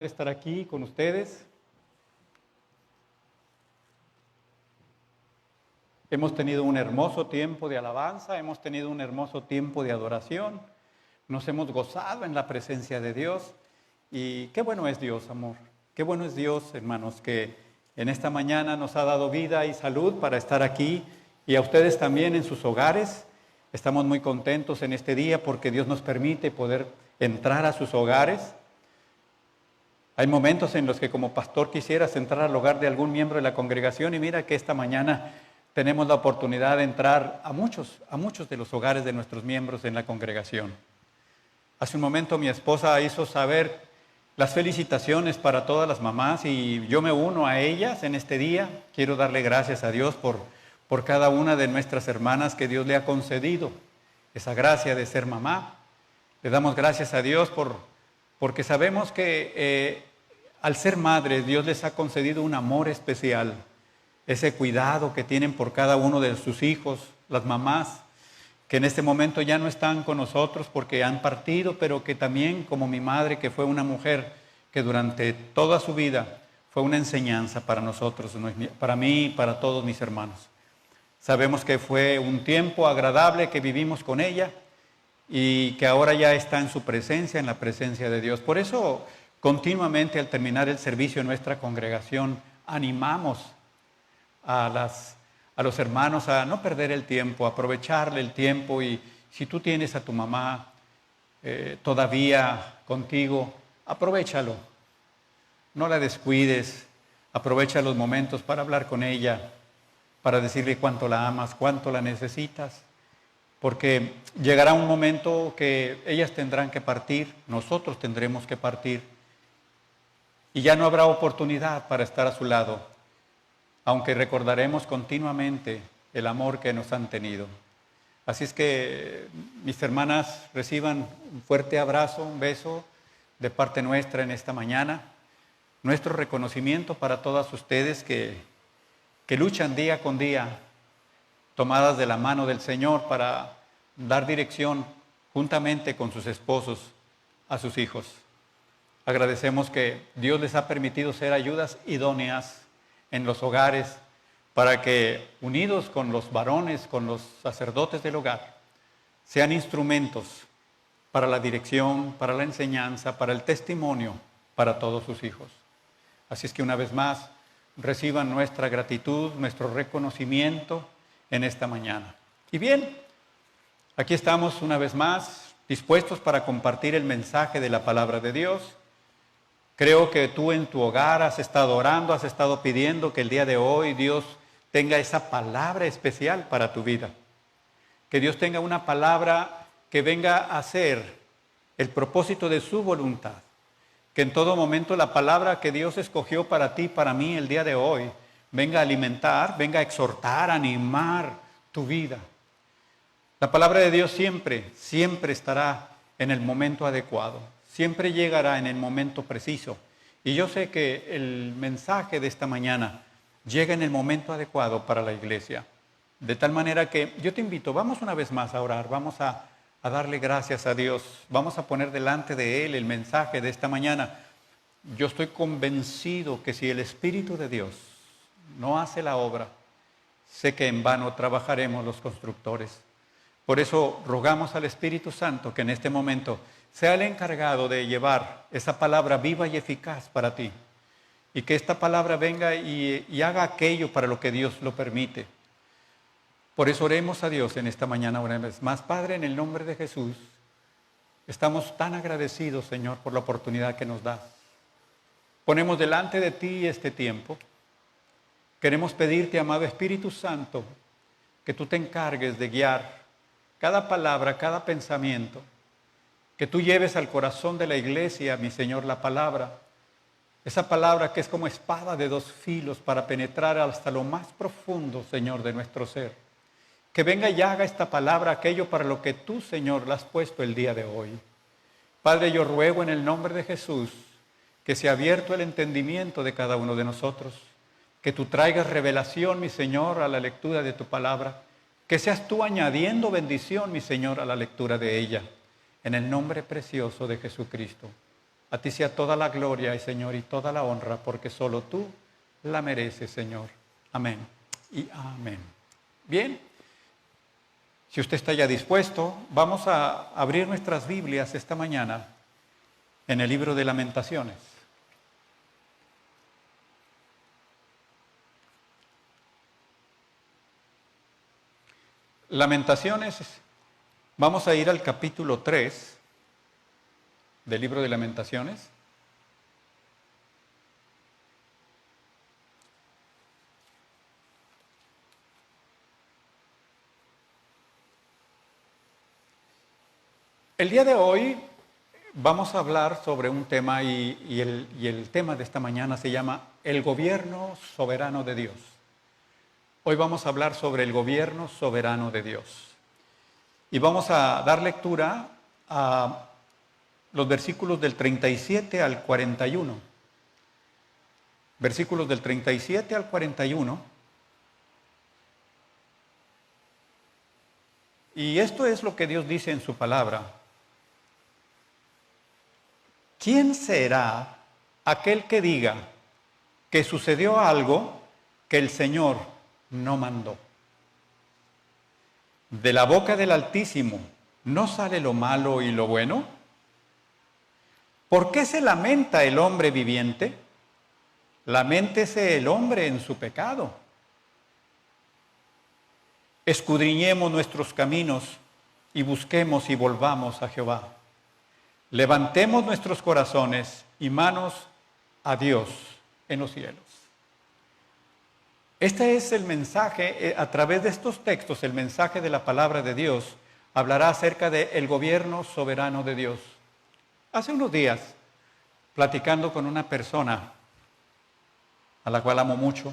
Estar aquí con ustedes. Hemos tenido un hermoso tiempo de alabanza, hemos tenido un hermoso tiempo de adoración, nos hemos gozado en la presencia de Dios y qué bueno es Dios, amor, qué bueno es Dios, hermanos, que en esta mañana nos ha dado vida y salud para estar aquí y a ustedes también en sus hogares. Estamos muy contentos en este día porque Dios nos permite poder entrar a sus hogares. Hay momentos en los que como pastor quisieras entrar al hogar de algún miembro de la congregación y mira que esta mañana tenemos la oportunidad de entrar a muchos de los hogares de nuestros miembros en la congregación. Hace un momento mi esposa hizo saber las felicitaciones para todas las mamás y yo me uno a ellas en este día. Quiero darle gracias a Dios por cada una de nuestras hermanas que Dios le ha concedido esa gracia de ser mamá. Le damos gracias a Dios porque sabemos que al ser madres, Dios les ha concedido un amor especial, ese cuidado que tienen por cada uno de sus hijos, las mamás, que en este momento ya no están con nosotros porque han partido, pero que también, como mi madre, que fue una mujer que durante toda su vida fue una enseñanza para nosotros, para mí y para todos mis hermanos. Sabemos que fue un tiempo agradable que vivimos con ella y que ahora ya está en su presencia, en la presencia de Dios. Por eso, continuamente al terminar el servicio en nuestra congregación, animamos a los hermanos a no perder el tiempo, a aprovecharle el tiempo y si tú tienes a tu mamá todavía contigo, aprovéchalo, no la descuides, aprovecha los momentos para hablar con ella, para decirle cuánto la amas, cuánto la necesitas, porque llegará un momento que ellas tendrán que partir, nosotros tendremos que partir, y ya no habrá oportunidad para estar a su lado, aunque recordaremos continuamente el amor que nos han tenido. Así es que mis hermanas reciban un fuerte abrazo, un beso de parte nuestra en esta mañana. Nuestro reconocimiento para todas ustedes que luchan día con día, tomadas de la mano del Señor para dar dirección juntamente con sus esposos a sus hijos. Agradecemos que Dios les ha permitido ser ayudas idóneas en los hogares para que, unidos con los varones, con los sacerdotes del hogar, sean instrumentos para la dirección, para la enseñanza, para el testimonio para todos sus hijos. Así es que una vez más, reciban nuestra gratitud, nuestro reconocimiento en esta mañana. Y bien, aquí estamos una vez más dispuestos para compartir el mensaje de la palabra de Dios. Creo que tú en tu hogar has estado orando, has estado pidiendo que el día de hoy Dios tenga esa palabra especial para tu vida. Que Dios tenga una palabra que venga a ser el propósito de su voluntad. Que en todo momento la palabra que Dios escogió para ti, para mí el día de hoy, venga a alimentar, venga a exhortar, a animar tu vida. La palabra de Dios siempre estará en el momento adecuado. Siempre llegará en el momento preciso. Y yo sé que el mensaje de esta mañana llega en el momento adecuado para la iglesia. De tal manera que yo te invito, vamos una vez más a orar, vamos a darle gracias a Dios, vamos a poner delante de Él el mensaje de esta mañana. Yo estoy convencido que si el Espíritu de Dios no hace la obra, sé que en vano trabajaremos los constructores. Por eso rogamos al Espíritu Santo que en este momento sea el encargado de llevar esa palabra viva y eficaz para ti. Y que esta palabra venga y haga aquello para lo que Dios lo permite. Por eso oremos a Dios en esta mañana una vez más. Padre, en el nombre de Jesús, estamos tan agradecidos, Señor, por la oportunidad que nos das. Ponemos delante de ti este tiempo. Queremos pedirte, amado Espíritu Santo, que tú te encargues de guiar cada palabra, cada pensamiento, que tú lleves al corazón de la iglesia, mi Señor, la palabra, esa palabra que es como espada de dos filos para penetrar hasta lo más profundo, Señor, de nuestro ser. Que venga y haga esta palabra aquello para lo que tú, Señor, la has puesto el día de hoy. Padre, yo ruego en el nombre de Jesús que sea abierto el entendimiento de cada uno de nosotros, que tú traigas revelación, mi Señor, a la lectura de tu palabra, que seas tú añadiendo bendición, mi Señor, a la lectura de ella. En el nombre precioso de Jesucristo. A ti sea toda la gloria, Señor, y toda la honra, porque solo tú la mereces, Señor. Amén y amén. Bien, si usted está ya dispuesto, vamos a abrir nuestras Biblias esta mañana en el libro de Lamentaciones. Lamentaciones, vamos a ir al capítulo 3 del libro de Lamentaciones. El día de hoy vamos a hablar sobre un tema y el tema de esta mañana se llama el gobierno soberano de Dios. Hoy vamos a hablar sobre el gobierno soberano de Dios. Y vamos a dar lectura a los versículos del 37 al 41. Versículos del 37 al 41. Y esto es lo que Dios dice en su palabra. ¿Quién será aquel que diga que sucedió algo que el Señor no mandó? De la boca del Altísimo ¿no sale lo malo y lo bueno? ¿Por qué se lamenta el hombre viviente? Laméntese el hombre en su pecado. Escudriñemos nuestros caminos y busquemos y volvamos a Jehová. Levantemos nuestros corazones y manos a Dios en los cielos. Este es el mensaje, a través de estos textos, el mensaje de la palabra de Dios hablará acerca del gobierno soberano de Dios. Hace unos días, platicando con una persona a la cual amo mucho,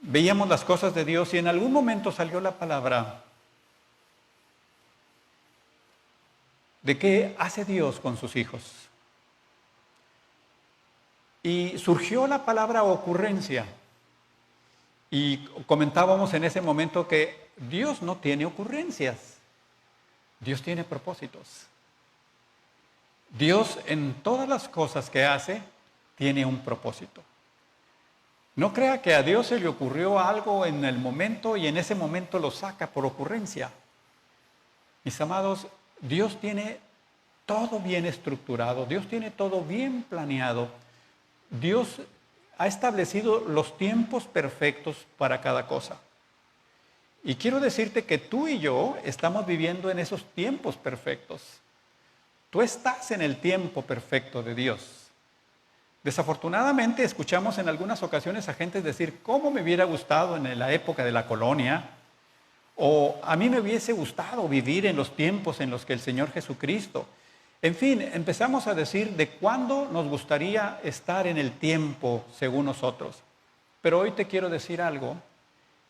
veíamos las cosas de Dios y en algún momento salió la palabra de qué hace Dios con sus hijos. Y surgió la palabra ocurrencia. Y comentábamos en ese momento que Dios no tiene ocurrencias. Dios tiene propósitos. Dios en todas las cosas que hace tiene un propósito. No crea que a Dios se le ocurrió algo en el momento y en ese momento lo saca por ocurrencia. Mis amados, Dios tiene todo bien estructurado, Dios tiene todo bien planeado. Dios ha establecido los tiempos perfectos para cada cosa. Y quiero decirte que tú y yo estamos viviendo en esos tiempos perfectos. Tú estás en el tiempo perfecto de Dios. Desafortunadamente escuchamos en algunas ocasiones a gente decir, ¿cómo me hubiera gustado en la época de la colonia? O a mí me hubiese gustado vivir en los tiempos en los que el Señor Jesucristo. En fin, empezamos a decir de cuándo nos gustaría estar en el tiempo según nosotros. Pero hoy te quiero decir algo,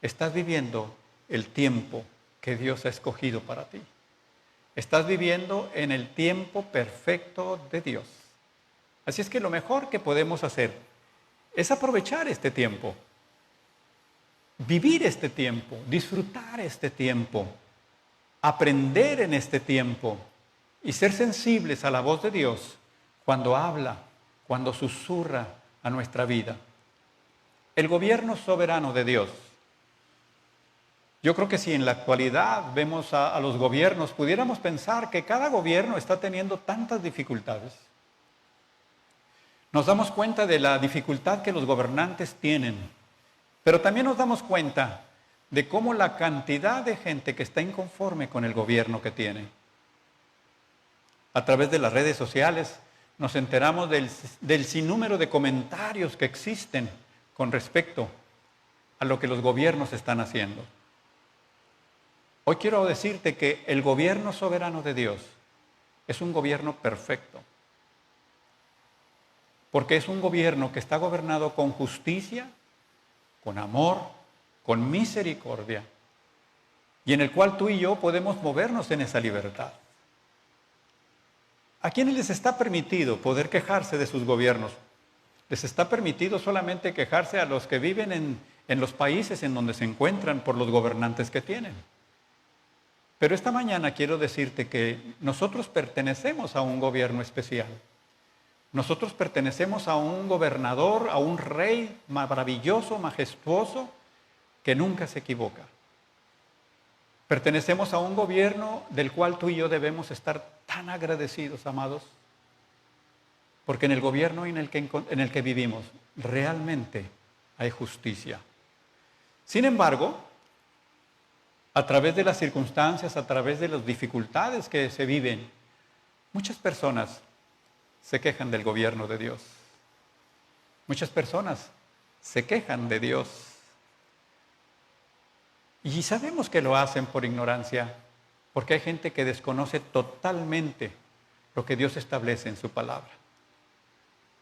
estás viviendo el tiempo que Dios ha escogido para ti. Estás viviendo en el tiempo perfecto de Dios. Así es que lo mejor que podemos hacer es aprovechar este tiempo, vivir este tiempo, disfrutar este tiempo, aprender en este tiempo y ser sensibles a la voz de Dios cuando habla, cuando susurra a nuestra vida. El gobierno soberano de Dios. Yo creo que si en la actualidad vemos a los gobiernos, pudiéramos pensar que cada gobierno está teniendo tantas dificultades. Nos damos cuenta de la dificultad que los gobernantes tienen, pero también nos damos cuenta de cómo la cantidad de gente que está inconforme con el gobierno que tiene. A través de las redes sociales nos enteramos del sinnúmero de comentarios que existen con respecto a lo que los gobiernos están haciendo. Hoy quiero decirte que el gobierno soberano de Dios es un gobierno perfecto. Porque es un gobierno que está gobernado con justicia, con amor, con misericordia, y en el cual tú y yo podemos movernos en esa libertad. ¿A quiénes les está permitido poder quejarse de sus gobiernos? Les está permitido solamente quejarse a los que viven en los países en donde se encuentran por los gobernantes que tienen. Pero esta mañana quiero decirte que nosotros pertenecemos a un gobierno especial. Nosotros pertenecemos a un gobernador, a un rey maravilloso, majestuoso, que nunca se equivoca. Pertenecemos a un gobierno del cual tú y yo debemos estar tan agradecidos, amados, porque en el gobierno en el que vivimos realmente hay justicia. Sin embargo, a través de las circunstancias, a través de las dificultades que se viven, muchas personas se quejan del gobierno de Dios. Muchas personas se quejan de Dios. Y sabemos que lo hacen por ignorancia, porque hay gente que desconoce totalmente lo que Dios establece en su palabra.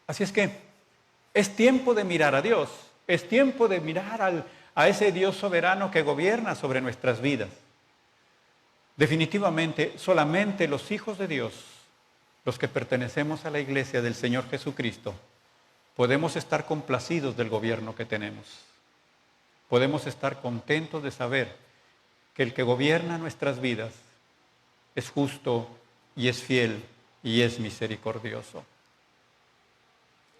Así es que es tiempo de mirar a Dios, es tiempo de mirar a ese Dios soberano que gobierna sobre nuestras vidas. Definitivamente, solamente los hijos de Dios, los que pertenecemos a la iglesia del Señor Jesucristo, podemos estar complacidos del gobierno que tenemos. Podemos estar contentos de saber que el que gobierna nuestras vidas es justo y es fiel y es misericordioso.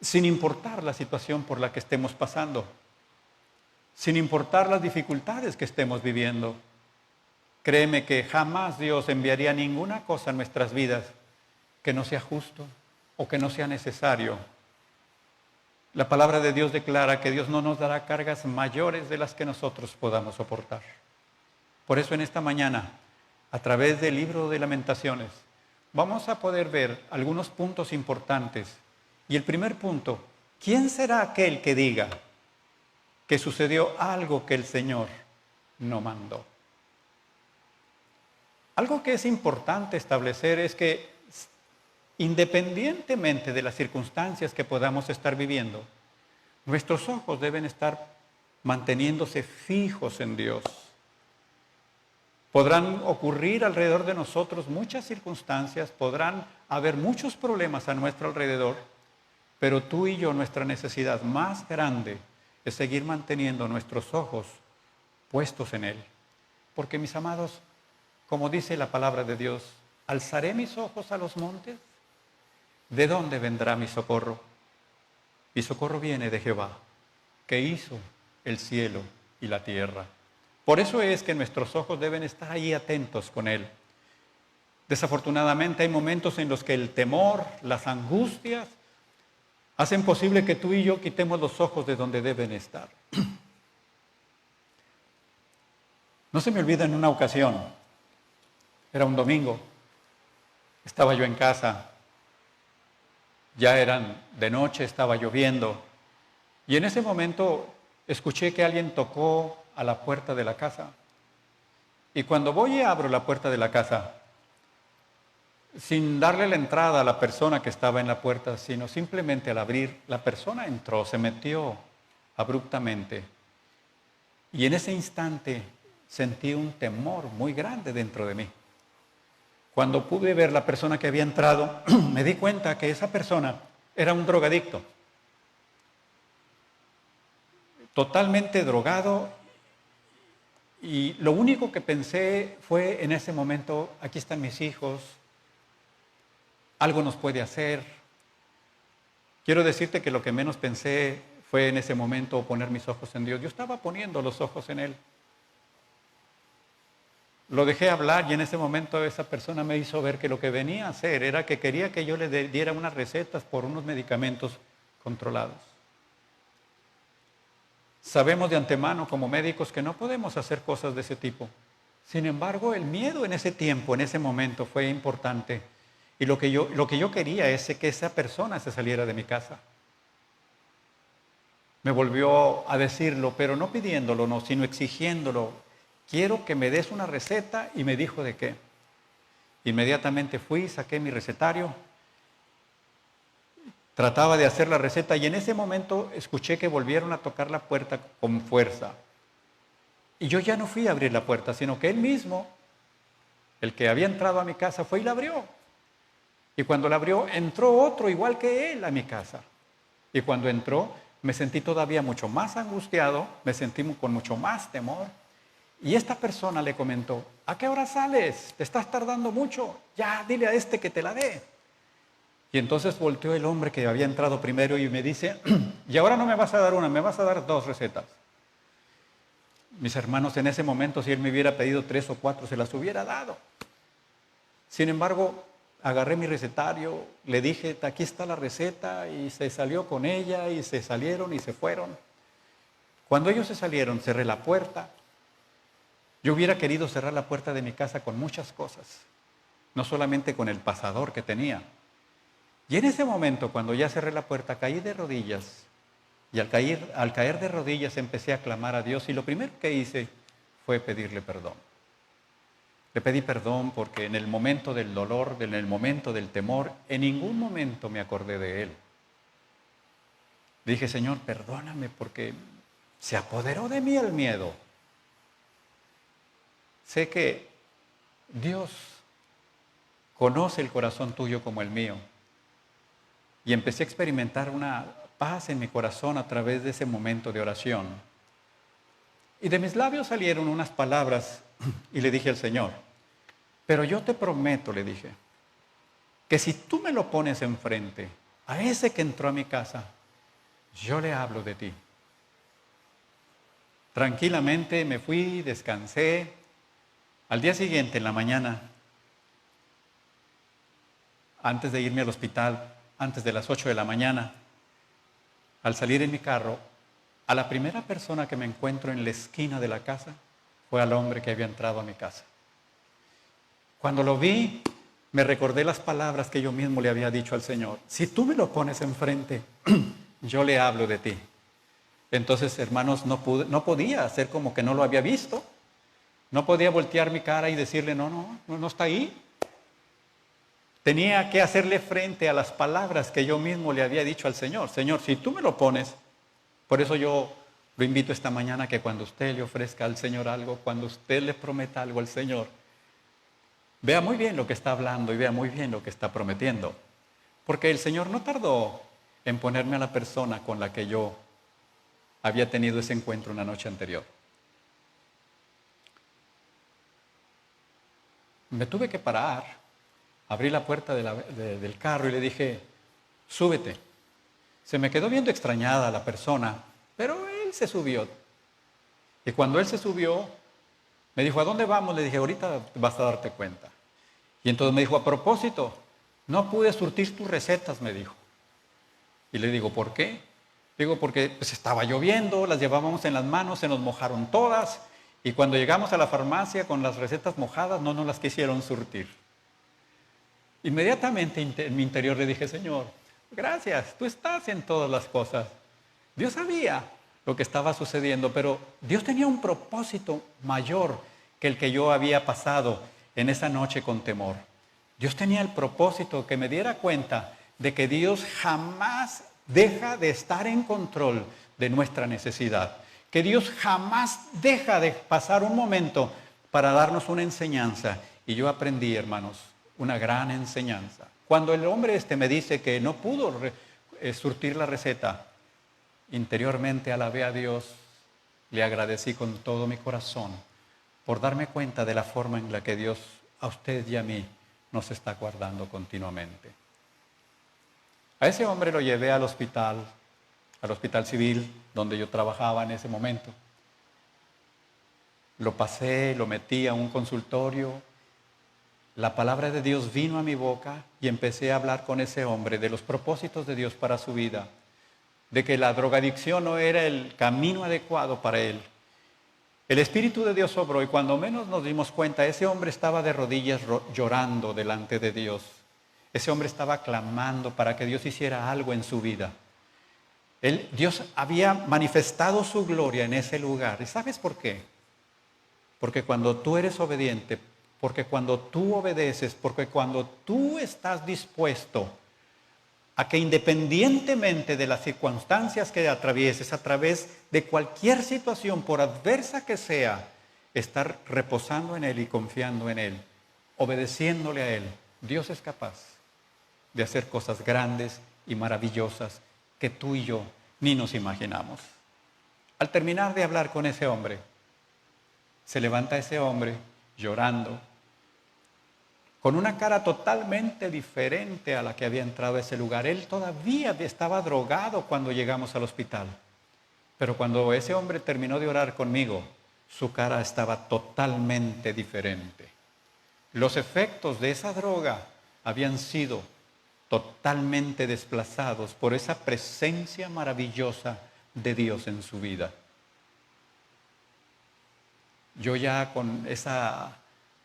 Sin importar la situación por la que estemos pasando, sin importar las dificultades que estemos viviendo, créeme que jamás Dios enviaría ninguna cosa en nuestras vidas que no sea justo o que no sea necesario. La palabra de Dios declara que Dios no nos dará cargas mayores de las que nosotros podamos soportar. Por eso en esta mañana, a través del libro de Lamentaciones, vamos a poder ver algunos puntos importantes. Y el primer punto, ¿quién será aquel que diga que sucedió algo que el Señor no mandó? Algo que es importante establecer es que independientemente de las circunstancias que podamos estar viviendo, nuestros ojos deben estar manteniéndose fijos en Dios. Podrán ocurrir alrededor de nosotros muchas circunstancias, podrán haber muchos problemas a nuestro alrededor, pero tú y yo, nuestra necesidad más grande es seguir manteniendo nuestros ojos puestos en Él. Porque, mis amados, como dice la palabra de Dios, alzaré mis ojos a los montes. ¿De dónde vendrá mi socorro? Mi socorro viene de Jehová, que hizo el cielo y la tierra. Por eso es que nuestros ojos deben estar ahí atentos con Él. Desafortunadamente hay momentos en los que el temor, las angustias, hacen posible que tú y yo quitemos los ojos de donde deben estar. No se me olvida en una ocasión, era un domingo, estaba yo en casa. Ya eran de noche, estaba lloviendo, y en ese momento escuché que alguien tocó a la puerta de la casa. Y cuando voy y abro la puerta de la casa, sin darle la entrada a la persona que estaba en la puerta, sino simplemente al abrir, la persona entró, se metió abruptamente. Y en ese instante sentí un temor muy grande dentro de mí. Cuando pude ver la persona que había entrado, me di cuenta que esa persona era un drogadicto. Totalmente drogado. Y lo único que pensé fue en ese momento, aquí están mis hijos, algo nos puede hacer. Quiero decirte que lo que menos pensé fue en ese momento poner mis ojos en Dios. Yo estaba poniendo los ojos en Él. Lo dejé hablar y en ese momento esa persona me hizo ver que lo que venía a hacer era que quería que yo le diera unas recetas por unos medicamentos controlados. Sabemos de antemano como médicos que no podemos hacer cosas de ese tipo. Sin embargo, el miedo en ese tiempo, en ese momento fue importante. Y lo que yo quería es que esa persona se saliera de mi casa. Me volvió a decirlo, pero no pidiéndolo, no, sino exigiéndolo. Quiero que me des una receta, y me dijo de qué. Inmediatamente fui, saqué mi recetario, trataba de hacer la receta y en ese momento escuché que volvieron a tocar la puerta con fuerza. Y yo ya no fui a abrir la puerta, sino que él mismo, el que había entrado a mi casa, fue y la abrió. Y cuando la abrió, entró otro igual que él a mi casa. Y cuando entró, me sentí todavía mucho más angustiado, me sentí con mucho más temor. Y esta persona le comentó, ¿a qué hora sales? Te estás tardando mucho, ya dile a este que te la dé. Y entonces volteó el hombre que había entrado primero y me dice, y ahora no me vas a dar una, me vas a dar 2 recetas. Mis hermanos, en ese momento, si él me hubiera pedido 3 o 4, se las hubiera dado. Sin embargo, agarré mi recetario, le dije, aquí está la receta, y se salió con ella, y se salieron y se fueron. Cuando ellos se salieron, cerré la puerta. Yo hubiera querido cerrar la puerta de mi casa con muchas cosas, no solamente con el pasador que tenía. Y en ese momento, cuando ya cerré la puerta, caí de rodillas. Y al caer de rodillas empecé a clamar a Dios. Y lo primero que hice fue pedirle perdón. Le pedí perdón porque en el momento del dolor, en el momento del temor, en ningún momento me acordé de Él. Dije, Señor, perdóname porque se apoderó de mí el miedo. Sé que Dios conoce el corazón tuyo como el mío. Y empecé a experimentar una paz en mi corazón a través de ese momento de oración. Y de mis labios salieron unas palabras y le dije al Señor, pero yo te prometo, le dije, que si tú me lo pones enfrente a ese que entró a mi casa, yo le hablo de ti. Tranquilamente me fui, descansé. Al día siguiente, en la mañana, antes de irme al hospital, antes de las 8 de la mañana, al salir en mi carro, a la primera persona que me encuentro en la esquina de la casa fue al hombre que había entrado a mi casa. Cuando lo vi, me recordé las palabras que yo mismo le había dicho al Señor. Si tú me lo pones enfrente, yo le hablo de ti. Entonces, hermanos, no podía hacer como que no lo había visto. No podía voltear mi cara y decirle, no está ahí. Tenía que hacerle frente a las palabras que yo mismo le había dicho al Señor. Señor, si tú me lo pones, por eso yo lo invito esta mañana que cuando usted le ofrezca al Señor algo, cuando usted le prometa algo al Señor, vea muy bien lo que está hablando y vea muy bien lo que está prometiendo. Porque el Señor no tardó en ponerme a la persona con la que yo había tenido ese encuentro una noche anterior. Me tuve que parar, abrí la puerta del carro y le dije, súbete. Se me quedó viendo extrañada la persona, pero él se subió. Y cuando él se subió, me dijo, ¿a dónde vamos? Le dije, ahorita vas a darte cuenta. Y entonces me dijo, a propósito, no pude surtir tus recetas, me dijo. Y le digo, ¿por qué? Digo, porque pues estaba lloviendo, las llevábamos en las manos, se nos mojaron todas. Y cuando llegamos a la farmacia con las recetas mojadas, no nos las quisieron surtir. Inmediatamente en mi interior le dije, Señor, gracias, tú estás en todas las cosas. Dios sabía lo que estaba sucediendo, pero Dios tenía un propósito mayor que el que yo había pasado en esa noche con temor. Dios tenía el propósito que me diera cuenta de que Dios jamás deja de estar en control de nuestra necesidad. Que Dios jamás deja de pasar un momento para darnos una enseñanza. Y yo aprendí, hermanos, una gran enseñanza. Cuando el hombre me dice que no pudo surtir la receta, interiormente alabé a Dios, le agradecí con todo mi corazón por darme cuenta de la forma en la que Dios a usted y a mí nos está guardando continuamente. A ese hombre lo llevé al hospital civil donde yo trabajaba en ese momento. Lo pasé, lo metí a un consultorio. La palabra de Dios vino a mi boca y empecé a hablar con ese hombre de los propósitos de Dios para su vida, de que la drogadicción no era el camino adecuado para él. El Espíritu de Dios obró y cuando menos nos dimos cuenta, ese hombre estaba de rodillas llorando delante de Dios. Ese hombre estaba clamando para que Dios hiciera algo en su vida. Dios había manifestado su gloria en ese lugar. ¿Y sabes por qué? Porque cuando tú eres obediente, porque cuando tú obedeces, porque cuando tú estás dispuesto a que independientemente de las circunstancias que atravieses, a través de cualquier situación, por adversa que sea, estar reposando en Él y confiando en Él, obedeciéndole a Él, Dios es capaz de hacer cosas grandes y maravillosas que tú y yo ni nos imaginamos. Al terminar de hablar con ese hombre, se levanta ese hombre llorando con una cara totalmente diferente a la que había entrado a ese lugar. Él todavía estaba drogado cuando llegamos al hospital. Pero cuando ese hombre terminó de orar conmigo, su cara estaba totalmente diferente. Los efectos de esa droga habían sido totalmente desplazados por esa presencia maravillosa de Dios en su vida. Yo ya con esa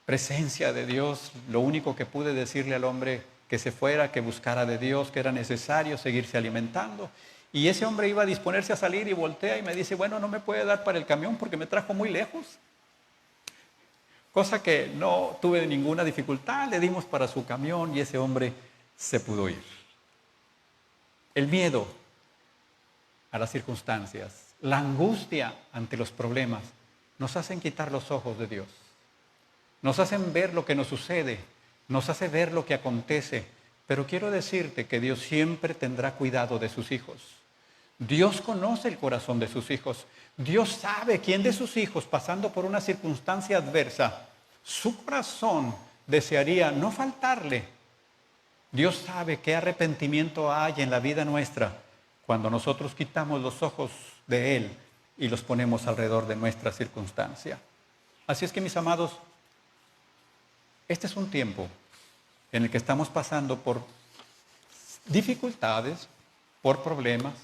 presencia de Dios, lo único que pude decirle al hombre que se fuera, que buscara de Dios, que era necesario seguirse alimentando. Y ese hombre iba a disponerse a salir y voltea y me dice, bueno, no me puede dar para el camión porque me trajo muy lejos. Cosa que no tuve ninguna dificultad, le dimos para su camión y ese hombre se pudo ir. El miedo a las circunstancias, la angustia ante los problemas, nos hacen quitar los ojos de Dios. Nos hacen ver lo que nos sucede, nos hace ver lo que acontece. Pero quiero decirte que Dios siempre tendrá cuidado de sus hijos. Dios conoce el corazón de sus hijos. Dios sabe quién de sus hijos, pasando por una circunstancia adversa, su corazón desearía no faltarle. Dios sabe qué arrepentimiento hay en la vida nuestra cuando nosotros quitamos los ojos de Él y los ponemos alrededor de nuestra circunstancia. Así es que, mis amados, este es un tiempo en el que estamos pasando por dificultades, por problemas,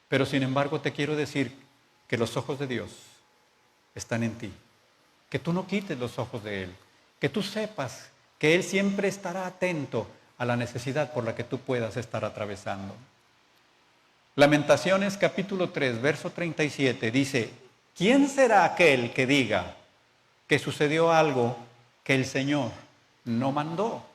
pero sin embargo te quiero decir que los ojos de Dios están en ti, que tú no quites los ojos de Él, que tú sepas que Él siempre estará atento a la necesidad por la que tú puedas estar atravesando. Lamentaciones capítulo 3, verso 37 dice, ¿quién será aquel que diga que sucedió algo que el Señor no mandó?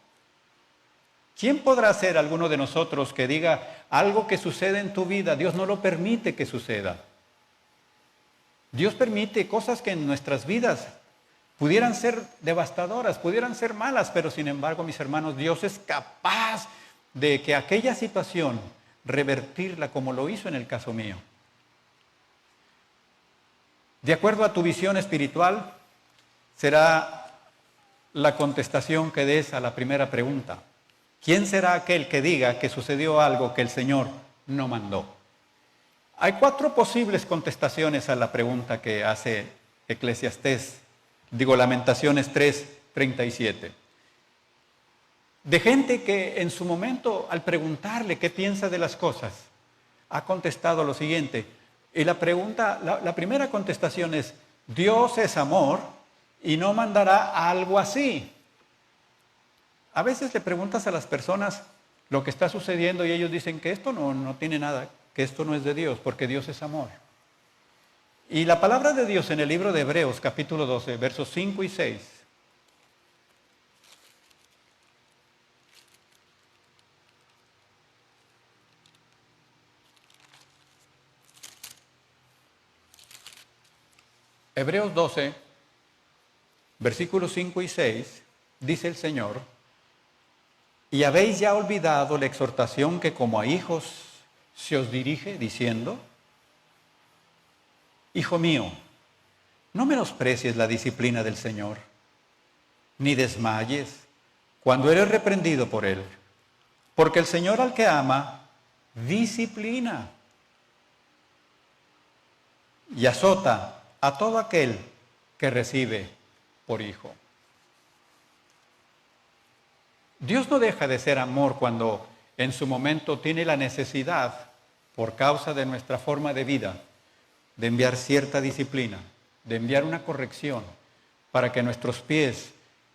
¿Quién podrá ser alguno de nosotros que diga algo que sucede en tu vida? Dios no lo permite que suceda. Dios permite cosas que en nuestras vidas pudieran ser devastadoras, pudieran ser malas, pero sin embargo, mis hermanos, Dios es capaz de que aquella situación revertirla como lo hizo en el caso mío. De acuerdo a tu visión espiritual, será la contestación que des a la primera pregunta. ¿Quién será aquel que diga que sucedió algo que el Señor no mandó? Hay 4 posibles contestaciones a la pregunta que hace Lamentaciones 3:37. De gente que en su momento, al preguntarle qué piensa de las cosas, ha contestado lo siguiente. Y la primera contestación es, Dios es amor y no mandará algo así. A veces le preguntas a las personas lo que está sucediendo y ellos dicen que esto no tiene nada, que esto no es de Dios, porque Dios es amor. Y la palabra de Dios en el libro de Hebreos, capítulo 12, versos 5 y 6. Hebreos 12, versículos 5 y 6, dice el Señor, y habéis ya olvidado la exhortación que como a hijos se os dirige, diciendo, Hijo mío, no menosprecies la disciplina del Señor, ni desmayes cuando eres reprendido por Él, porque el Señor al que ama, disciplina y azota a todo aquel que recibe por hijo. Dios no deja de ser amor cuando en su momento tiene la necesidad, por causa de nuestra forma de vida, de enviar cierta disciplina, de enviar una corrección, para que nuestros pies,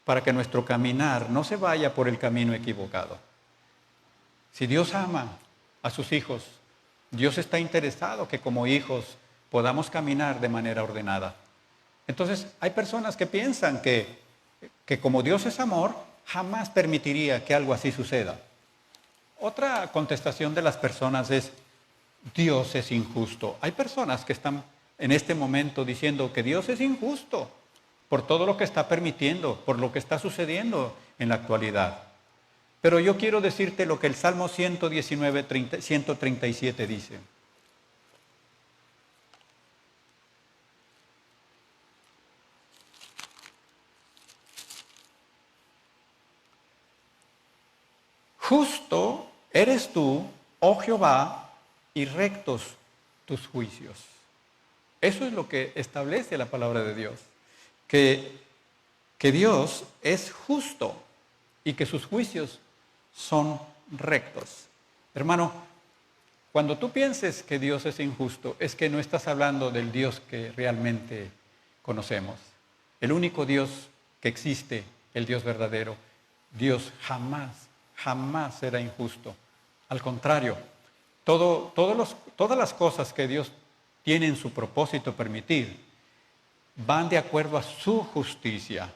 para que nuestro caminar no se vaya por el camino equivocado. Si Dios ama a sus hijos, Dios está interesado que como hijos podamos caminar de manera ordenada. Entonces, hay personas que piensan que como Dios es amor, jamás permitiría que algo así suceda. Otra contestación de las personas es, Dios es injusto. Hay personas que están en este momento diciendo que Dios es injusto por todo lo que está permitiendo, por lo que está sucediendo en la actualidad. Pero yo quiero decirte lo que el Salmo 137 dice. eres tú, oh Jehová, y rectos tus juicios. Eso es lo que establece la palabra de Dios, que Dios es justo y que sus juicios son rectos. Hermano, cuando tú pienses que Dios es injusto, es que no estás hablando del Dios que realmente conocemos. El único Dios que existe, el Dios verdadero. Dios jamás será injusto. Al contrario, todas las cosas que Dios tiene en su propósito permitir, van de acuerdo a su justicia.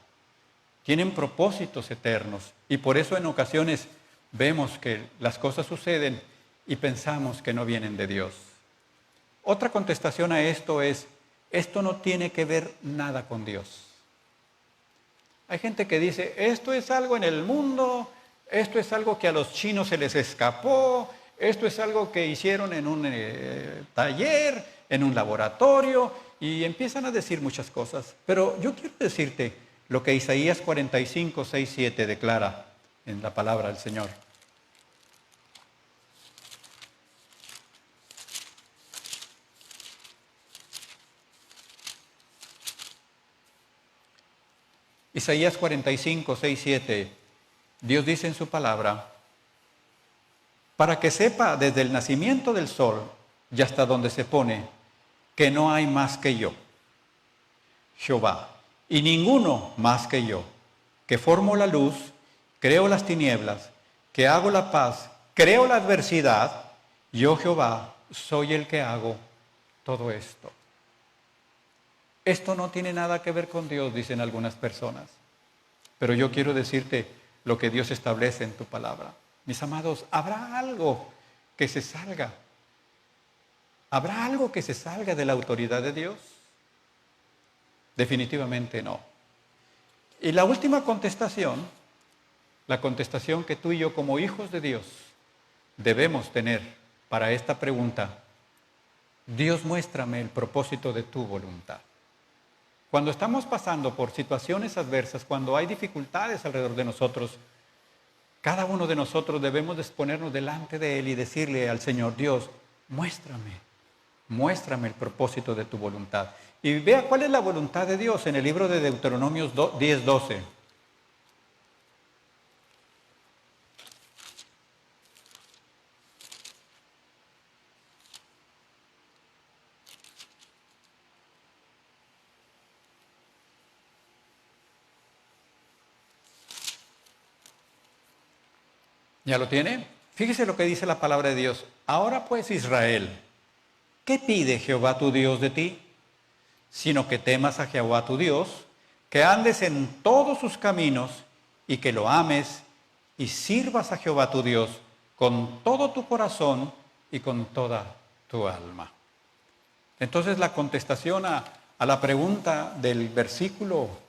Tienen propósitos eternos. Y por eso en ocasiones vemos que las cosas suceden y pensamos que no vienen de Dios. Otra contestación a esto es, esto no tiene que ver nada con Dios. Hay gente que dice, esto es algo en el mundo, esto es algo que a los chinos se les escapó, esto es algo que hicieron en un taller, en un laboratorio, y empiezan a decir muchas cosas. Pero yo quiero decirte lo que Isaías 45, 6, 7 declara en la palabra del Señor. Isaías 45, 6, 7, Dios dice en su palabra, para que sepa desde el nacimiento del sol y hasta donde se pone, que no hay más que yo, Jehová, y ninguno más que yo, que formo la luz, creo las tinieblas, que hago la paz, creo la adversidad, yo Jehová soy el que hago todo esto. Esto no tiene nada que ver con Dios, dicen algunas personas. Pero yo quiero decirte lo que Dios establece en tu palabra. Mis amados, ¿habrá algo que se salga? ¿Habrá algo que se salga de la autoridad de Dios? Definitivamente no. Y la última contestación, la contestación que tú y yo como hijos de Dios debemos tener para esta pregunta, Dios, muéstrame el propósito de tu voluntad. Cuando estamos pasando por situaciones adversas, cuando hay dificultades alrededor de nosotros, cada uno de nosotros debemos exponernos delante de Él y decirle al Señor, Dios, muéstrame el propósito de tu voluntad. Y vea cuál es la voluntad de Dios en el libro de Deuteronomios 10, 12. ¿Ya lo tiene? Fíjese lo que dice la palabra de Dios. Ahora pues, Israel, ¿qué pide Jehová tu Dios de ti? Sino que temas a Jehová tu Dios, que andes en todos sus caminos y que lo ames y sirvas a Jehová tu Dios con todo tu corazón y con toda tu alma. Entonces la contestación a la pregunta del versículo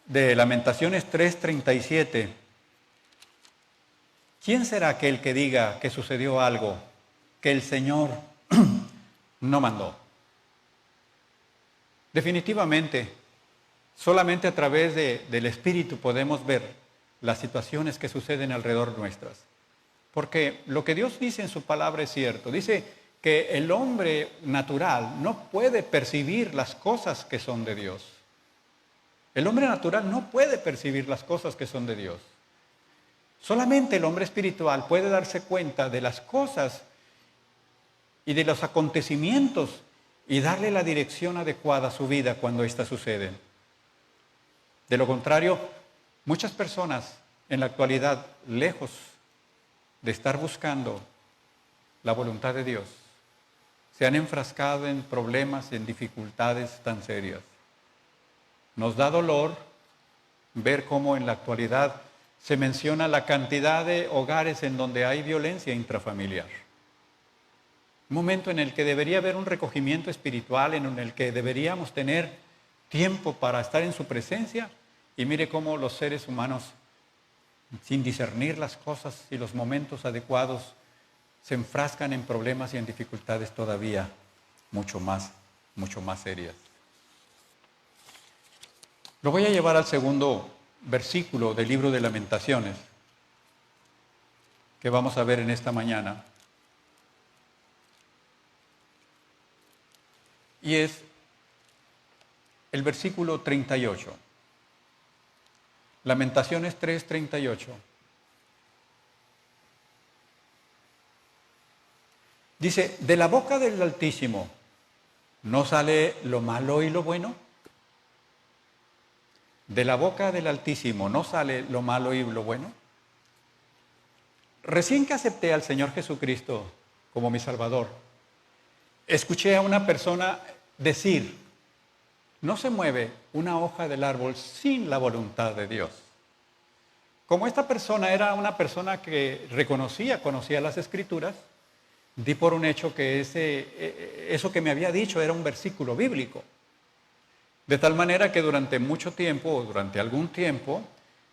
de Lamentaciones 3:37, ¿quién será aquel que diga que sucedió algo que el Señor no mandó? Definitivamente, solamente a través del Espíritu podemos ver las situaciones que suceden alrededor nuestras. Porque lo que Dios dice en su palabra es cierto. Dice que el hombre natural no puede percibir las cosas que son de Dios. El hombre natural no puede percibir las cosas que son de Dios. Solamente el hombre espiritual puede darse cuenta de las cosas y de los acontecimientos y darle la dirección adecuada a su vida cuando éstas suceden. De lo contrario, muchas personas en la actualidad, lejos de estar buscando la voluntad de Dios, se han enfrascado en problemas, en dificultades tan serias. Nos da dolor ver cómo en la actualidad se menciona la cantidad de hogares en donde hay violencia intrafamiliar. Un momento en el que debería haber un recogimiento espiritual, en el que deberíamos tener tiempo para estar en su presencia. Y mire cómo los seres humanos, sin discernir las cosas y los momentos adecuados, se enfrascan en problemas y en dificultades todavía mucho más serias. Lo voy a llevar al segundo versículo del libro de Lamentaciones que vamos a ver en esta mañana. Y es el versículo 38. Lamentaciones 3:38. Dice, de la boca del Altísimo no sale lo malo y lo bueno. De la boca del Altísimo no sale lo malo y lo bueno. Recién que acepté al Señor Jesucristo como mi Salvador, escuché a una persona decir, no se mueve una hoja del árbol sin la voluntad de Dios. Como esta persona era una persona que conocía las Escrituras, di por un hecho que eso que me había dicho era un versículo bíblico. De tal manera que durante mucho tiempo, o durante algún tiempo,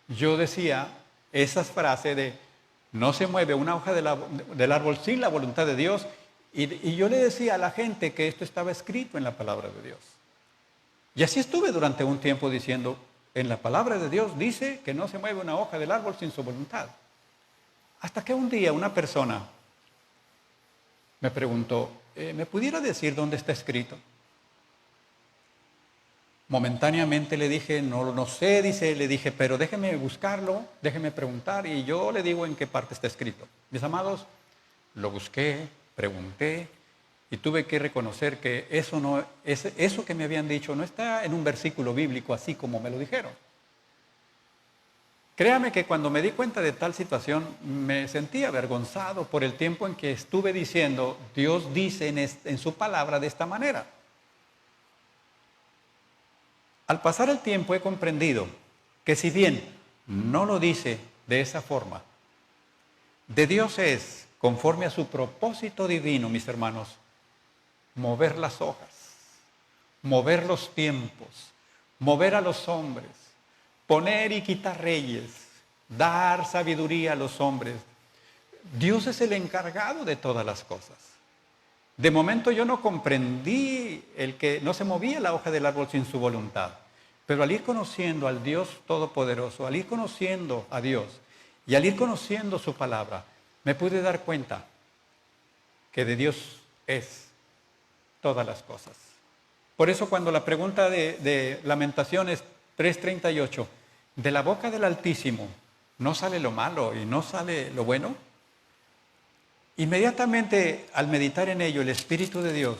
yo decía esas frases de no se mueve una hoja del árbol sin la voluntad de Dios, y yo le decía a la gente que esto estaba escrito en la palabra de Dios. Y así estuve durante un tiempo diciendo, en la palabra de Dios dice que no se mueve una hoja del árbol sin su voluntad. Hasta que un día una persona me preguntó, ¿me pudiera decir dónde está escrito? Momentáneamente le dije, no sé, le dije, pero déjeme buscarlo, déjeme preguntar y yo le digo en qué parte está escrito. Mis amados, lo busqué, pregunté y tuve que reconocer que eso que me habían dicho no está en un versículo bíblico así como me lo dijeron. Créame que cuando me di cuenta de tal situación me sentí avergonzado por el tiempo en que estuve diciendo, Dios dice en su palabra de esta manera. Al pasar el tiempo he comprendido que si bien no lo dice de esa forma, de Dios es, conforme a su propósito divino, mis hermanos, mover las hojas, mover los tiempos, mover a los hombres, poner y quitar reyes, dar sabiduría a los hombres. Dios es el encargado de todas las cosas. De momento yo no comprendí el que no se movía la hoja del árbol sin su voluntad. Pero al ir conociendo al Dios Todopoderoso, al ir conociendo a Dios y al ir conociendo su palabra, me pude dar cuenta que de Dios es todas las cosas. Por eso cuando la pregunta de Lamentaciones 3:38, de la boca del Altísimo no sale lo malo y no sale lo bueno, inmediatamente al meditar en ello, el Espíritu de Dios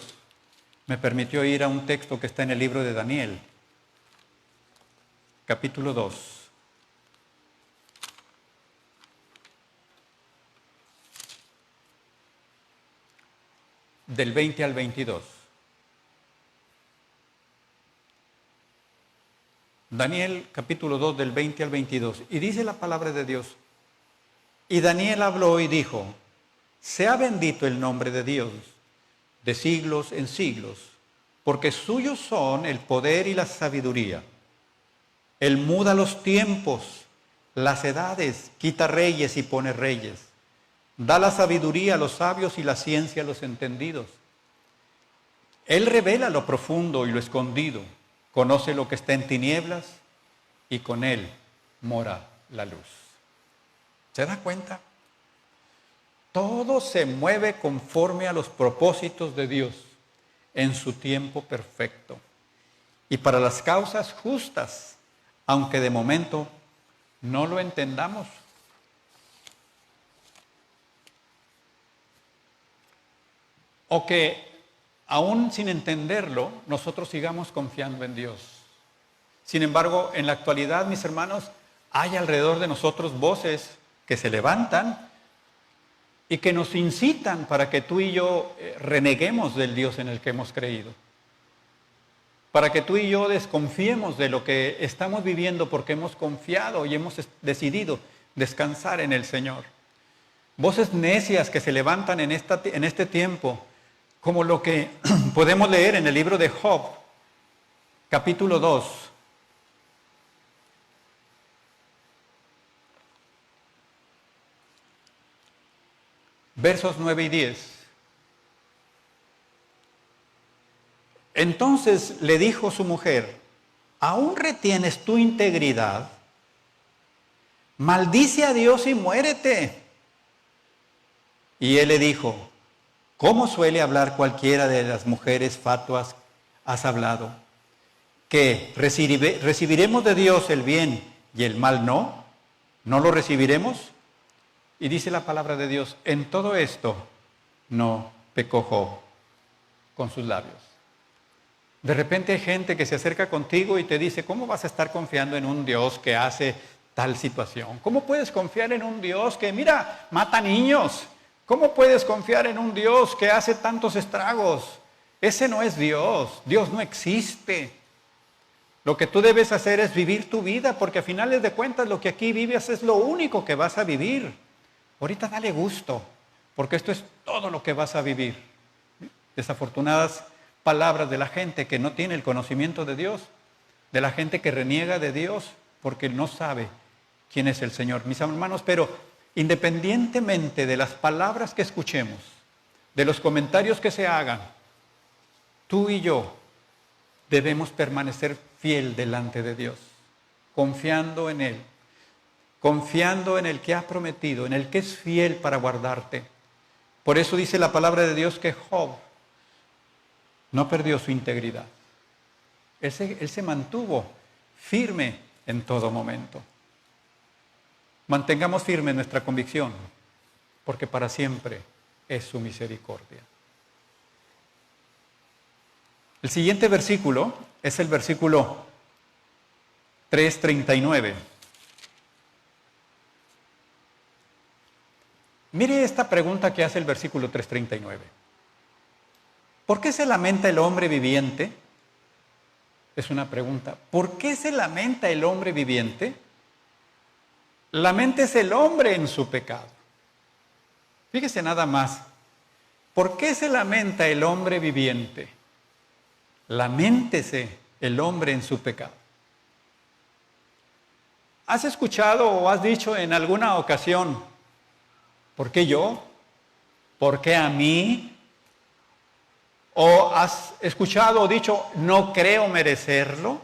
me permitió ir a un texto que está en el libro de Daniel, capítulo 2. Del 20 al 22. Daniel capítulo 2 del 20 al 22. Y dice la palabra de Dios, y Daniel habló y dijo, sea bendito el nombre de Dios, de siglos en siglos, porque suyos son el poder y la sabiduría. Él muda los tiempos, las edades, quita reyes y pone reyes. Da la sabiduría a los sabios y la ciencia a los entendidos. Él revela lo profundo y lo escondido. Conoce lo que está en tinieblas y con él mora la luz. ¿Se da cuenta? Todo se mueve conforme a los propósitos de Dios en su tiempo perfecto y para las causas justas, aunque de momento no lo entendamos. O que aún sin entenderlo, nosotros sigamos confiando en Dios. Sin embargo, en la actualidad, mis hermanos, hay alrededor de nosotros voces que se levantan y que nos incitan para que tú y yo reneguemos del Dios en el que hemos creído. Para que tú y yo desconfiemos de lo que estamos viviendo porque hemos confiado y hemos decidido descansar en el Señor. Voces necias que se levantan en este tiempo, como lo que podemos leer en el libro de Job, capítulo 2. Versos 9 y 10. Entonces le dijo su mujer, ¿aún retienes tu integridad? maldice a Dios y muérete. Y él le dijo, ¿cómo suele hablar cualquiera de las mujeres fatuas has hablado? ¿Que recibiremos de Dios el bien y el mal no? ¿No lo recibiremos? Y dice la palabra de Dios, en todo esto no pecó Job con sus labios. De repente hay gente que se acerca contigo y te dice, ¿cómo vas a estar confiando en un Dios que hace tal situación? ¿Cómo puedes confiar en un Dios que, mira, mata niños? ¿Cómo puedes confiar en un Dios que hace tantos estragos? Ese no es Dios, Dios no existe. Lo que tú debes hacer es vivir tu vida, porque a finales de cuentas lo que aquí vives es lo único que vas a vivir. Ahorita dale gusto, porque esto es todo lo que vas a vivir. Desafortunadas palabras de la gente que no tiene el conocimiento de Dios, de la gente que reniega de Dios porque no sabe quién es el Señor. Mis hermanos, pero independientemente de las palabras que escuchemos, de los comentarios que se hagan, tú y yo debemos permanecer fiel delante de Dios, confiando en Él, confiando en el que ha prometido, en el que es fiel para guardarte. Por eso dice la palabra de Dios que Job no perdió su integridad. Él se mantuvo firme en todo momento. Mantengamos firme nuestra convicción, porque para siempre es su misericordia. El siguiente versículo es el versículo 3:39. Mire esta pregunta que hace el versículo 3:39. ¿Por qué se lamenta el hombre viviente? Es una pregunta. ¿Por qué se lamenta el hombre viviente? Laméntese el hombre en su pecado. Fíjese nada más. ¿Por qué se lamenta el hombre viviente? Laméntese el hombre en su pecado. ¿Has escuchado o has dicho en alguna ocasión, ¿por qué yo? ¿Por qué a mí? ¿O has escuchado o dicho, no creo merecerlo?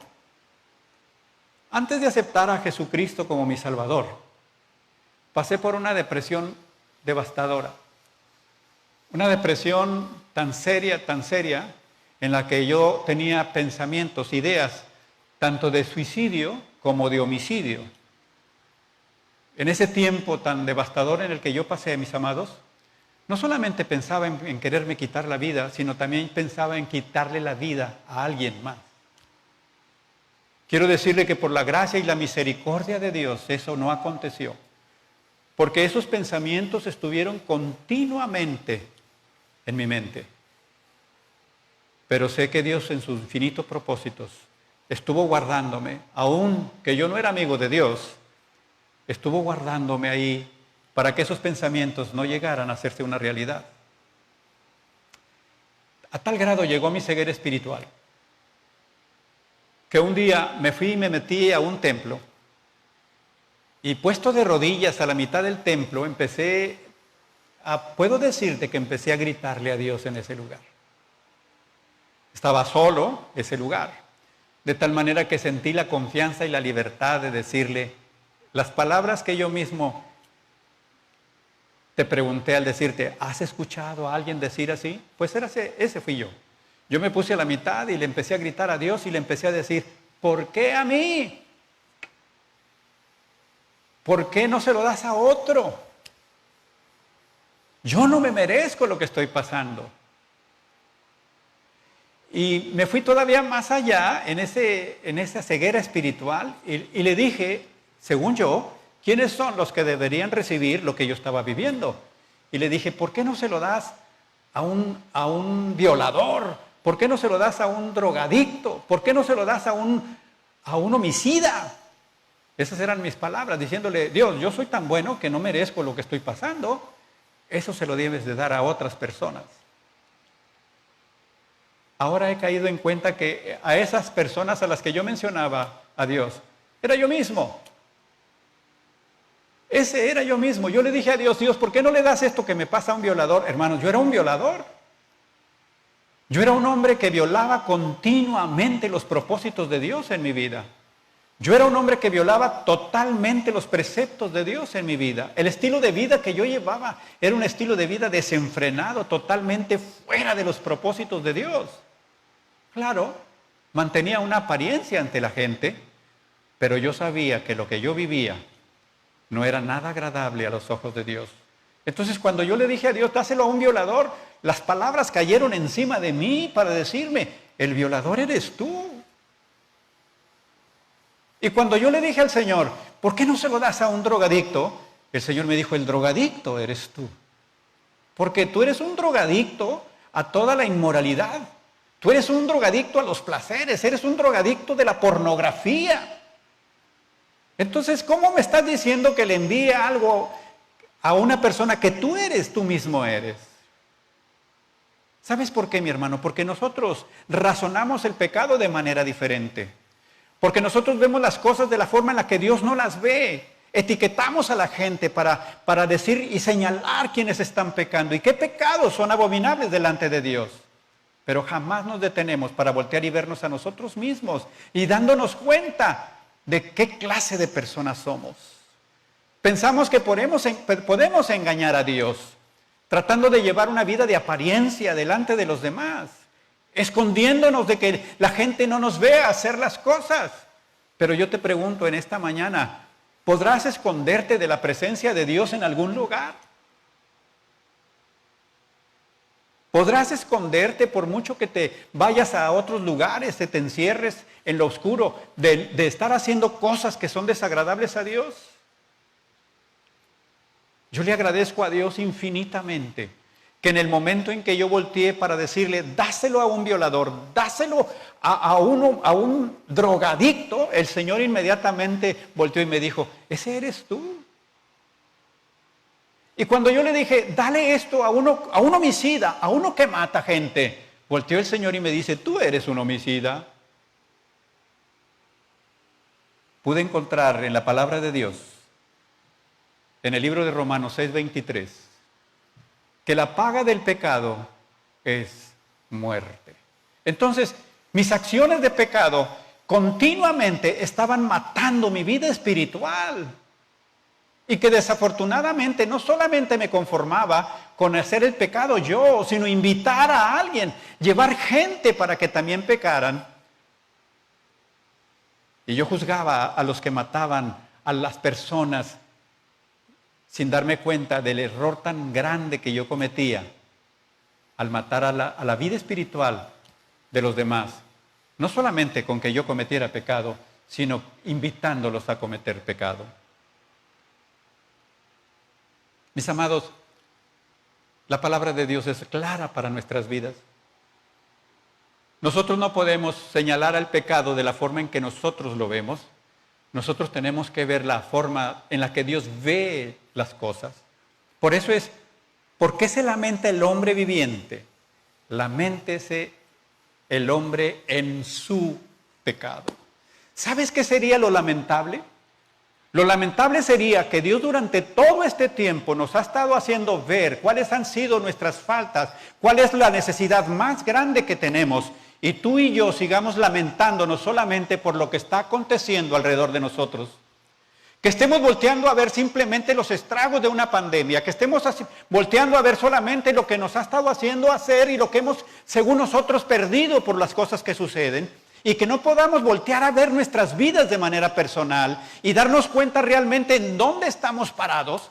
Antes de aceptar a Jesucristo como mi Salvador, pasé por una depresión devastadora. Una depresión tan seria, en la que yo tenía pensamientos, ideas, tanto de suicidio como de homicidio. En ese tiempo tan devastador en el que yo pasé, mis amados, no solamente pensaba en quererme quitar la vida, sino también pensaba en quitarle la vida a alguien más. Quiero decirle que por la gracia y la misericordia de Dios eso no aconteció, porque esos pensamientos estuvieron continuamente en mi mente. Pero sé que Dios en sus infinitos propósitos estuvo guardándome, aun que yo no era amigo de Dios, estuvo guardándome ahí para que esos pensamientos no llegaran a hacerse una realidad. A tal grado llegó mi ceguera espiritual, que un día me fui y me metí a un templo, y puesto de rodillas a la mitad del templo, puedo decirte que empecé a gritarle a Dios en ese lugar. Estaba solo ese lugar, de tal manera que sentí la confianza y la libertad de decirle las palabras que yo mismo te pregunté al decirte, ¿has escuchado a alguien decir así? Pues ese fui yo. Yo me puse a la mitad y le empecé a gritar a Dios y le empecé a decir, ¿por qué a mí? ¿Por qué no se lo das a otro? Yo no me merezco lo que estoy pasando. Y me fui todavía más allá en esa ceguera espiritual y le dije, según yo, ¿quiénes son los que deberían recibir lo que yo estaba viviendo? Y le dije, ¿por qué no se lo das a un violador? ¿Por qué no se lo das a un drogadicto? ¿Por qué no se lo das a un homicida? Esas eran mis palabras, diciéndole, Dios, yo soy tan bueno que no merezco lo que estoy pasando. Eso se lo debes de dar a otras personas. Ahora he caído en cuenta que a esas personas a las que yo mencionaba a Dios, era yo mismo. Ese era yo mismo. Yo le dije a Dios, Dios, ¿por qué no le das esto que me pasa a un violador? Hermanos, yo era un violador. Yo era un hombre que violaba continuamente los propósitos de Dios en mi vida. Yo era un hombre que violaba totalmente los preceptos de Dios en mi vida. El estilo de vida que yo llevaba era un estilo de vida desenfrenado, totalmente fuera de los propósitos de Dios. Claro, mantenía una apariencia ante la gente, pero yo sabía que lo que yo vivía no era nada agradable a los ojos de Dios. Entonces, cuando yo le dije a Dios, dáselo a un violador, las palabras cayeron encima de mí para decirme, el violador eres tú. Y cuando yo le dije al Señor, ¿por qué no se lo das a un drogadicto? El Señor me dijo, el drogadicto eres tú. Porque tú eres un drogadicto a toda la inmoralidad. Tú eres un drogadicto a los placeres, eres un drogadicto de la pornografía. Entonces, ¿cómo me estás diciendo que le envíe algo a una persona que tú mismo eres? ¿Sabes por qué, mi hermano? Porque nosotros razonamos el pecado de manera diferente. Porque nosotros vemos las cosas de la forma en la que Dios no las ve. Etiquetamos a la gente para decir y señalar quiénes están pecando y qué pecados son abominables delante de Dios. Pero jamás nos detenemos para voltear y vernos a nosotros mismos y dándonos cuenta de qué clase de personas somos. Pensamos que podemos engañar a Dios, tratando de llevar una vida de apariencia delante de los demás, escondiéndonos de que la gente no nos vea hacer las cosas. Pero yo te pregunto en esta mañana, ¿podrás esconderte de la presencia de Dios en algún lugar? ¿Podrás esconderte por mucho que te vayas a otros lugares, te encierres en lo oscuro, de estar haciendo cosas que son desagradables a Dios? Yo le agradezco a Dios infinitamente que en el momento en que yo volteé para decirle, dáselo a un violador, dáselo a un drogadicto, el Señor inmediatamente volteó y me dijo, ese eres tú. Y cuando yo le dije, dale esto a un homicida, a uno que mata gente, volteó el Señor y me dice, tú eres un homicida. Pude encontrar en la palabra de Dios, en el libro de Romanos 6:23, que la paga del pecado es muerte. Entonces, mis acciones de pecado continuamente estaban matando mi vida espiritual. Y que desafortunadamente no solamente me conformaba con hacer el pecado yo, sino invitar a alguien, llevar gente para que también pecaran. Y yo juzgaba a los que mataban a las personas sin darme cuenta del error tan grande que yo cometía al matar a la vida espiritual de los demás. No solamente con que yo cometiera pecado, sino invitándolos a cometer pecado. Mis amados, la palabra de Dios es clara para nuestras vidas. Nosotros no podemos señalar al pecado de la forma en que nosotros lo vemos. Nosotros tenemos que ver la forma en la que Dios ve las cosas. Por eso es, ¿por qué se lamenta el hombre viviente? Laméntese el hombre en su pecado. ¿Sabes qué sería lo lamentable? Lo lamentable sería que Dios durante todo este tiempo nos ha estado haciendo ver cuáles han sido nuestras faltas, cuál es la necesidad más grande que tenemos, y tú y yo sigamos lamentándonos solamente por lo que está aconteciendo alrededor de nosotros. Que estemos volteando a ver simplemente los estragos de una pandemia, que estemos volteando a ver solamente lo que nos ha estado haciendo hacer y lo que hemos, según nosotros, perdido por las cosas que suceden. Y que no podamos voltear a ver nuestras vidas de manera personal y darnos cuenta realmente en dónde estamos parados.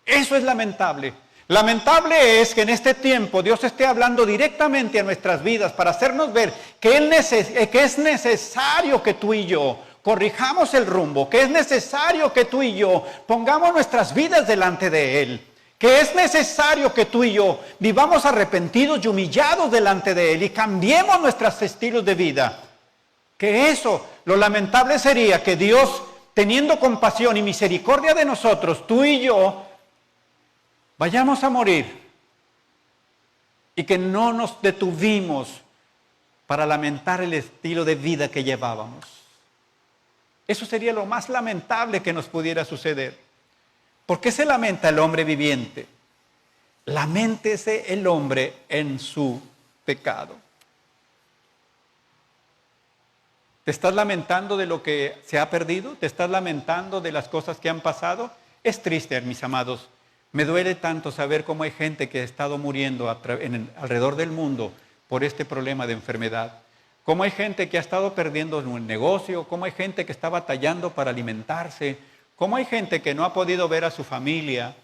Eso es lamentable. Lamentable es que en este tiempo Dios esté hablando directamente a nuestras vidas para hacernos ver que es necesario que tú y yo corrijamos el rumbo, que es necesario que tú y yo pongamos nuestras vidas delante de Él. Que es necesario que tú y yo vivamos arrepentidos y humillados delante de Él y cambiemos nuestros estilos de vida. Que eso, lo lamentable sería que Dios, teniendo compasión y misericordia de nosotros, tú y yo, vayamos a morir y que no nos detuvimos para lamentar el estilo de vida que llevábamos. Eso sería lo más lamentable que nos pudiera suceder. ¿Por qué se lamenta el hombre viviente? Laméntese el hombre en su pecado. ¿Te estás lamentando de lo que se ha perdido? ¿Te estás lamentando de las cosas que han pasado? Es triste, mis amados. Me duele tanto saber cómo hay gente que ha estado muriendo alrededor del mundo por este problema de enfermedad. Cómo hay gente que ha estado perdiendo un negocio, cómo hay gente que está batallando para alimentarse, cómo hay gente que no ha podido ver a su familia.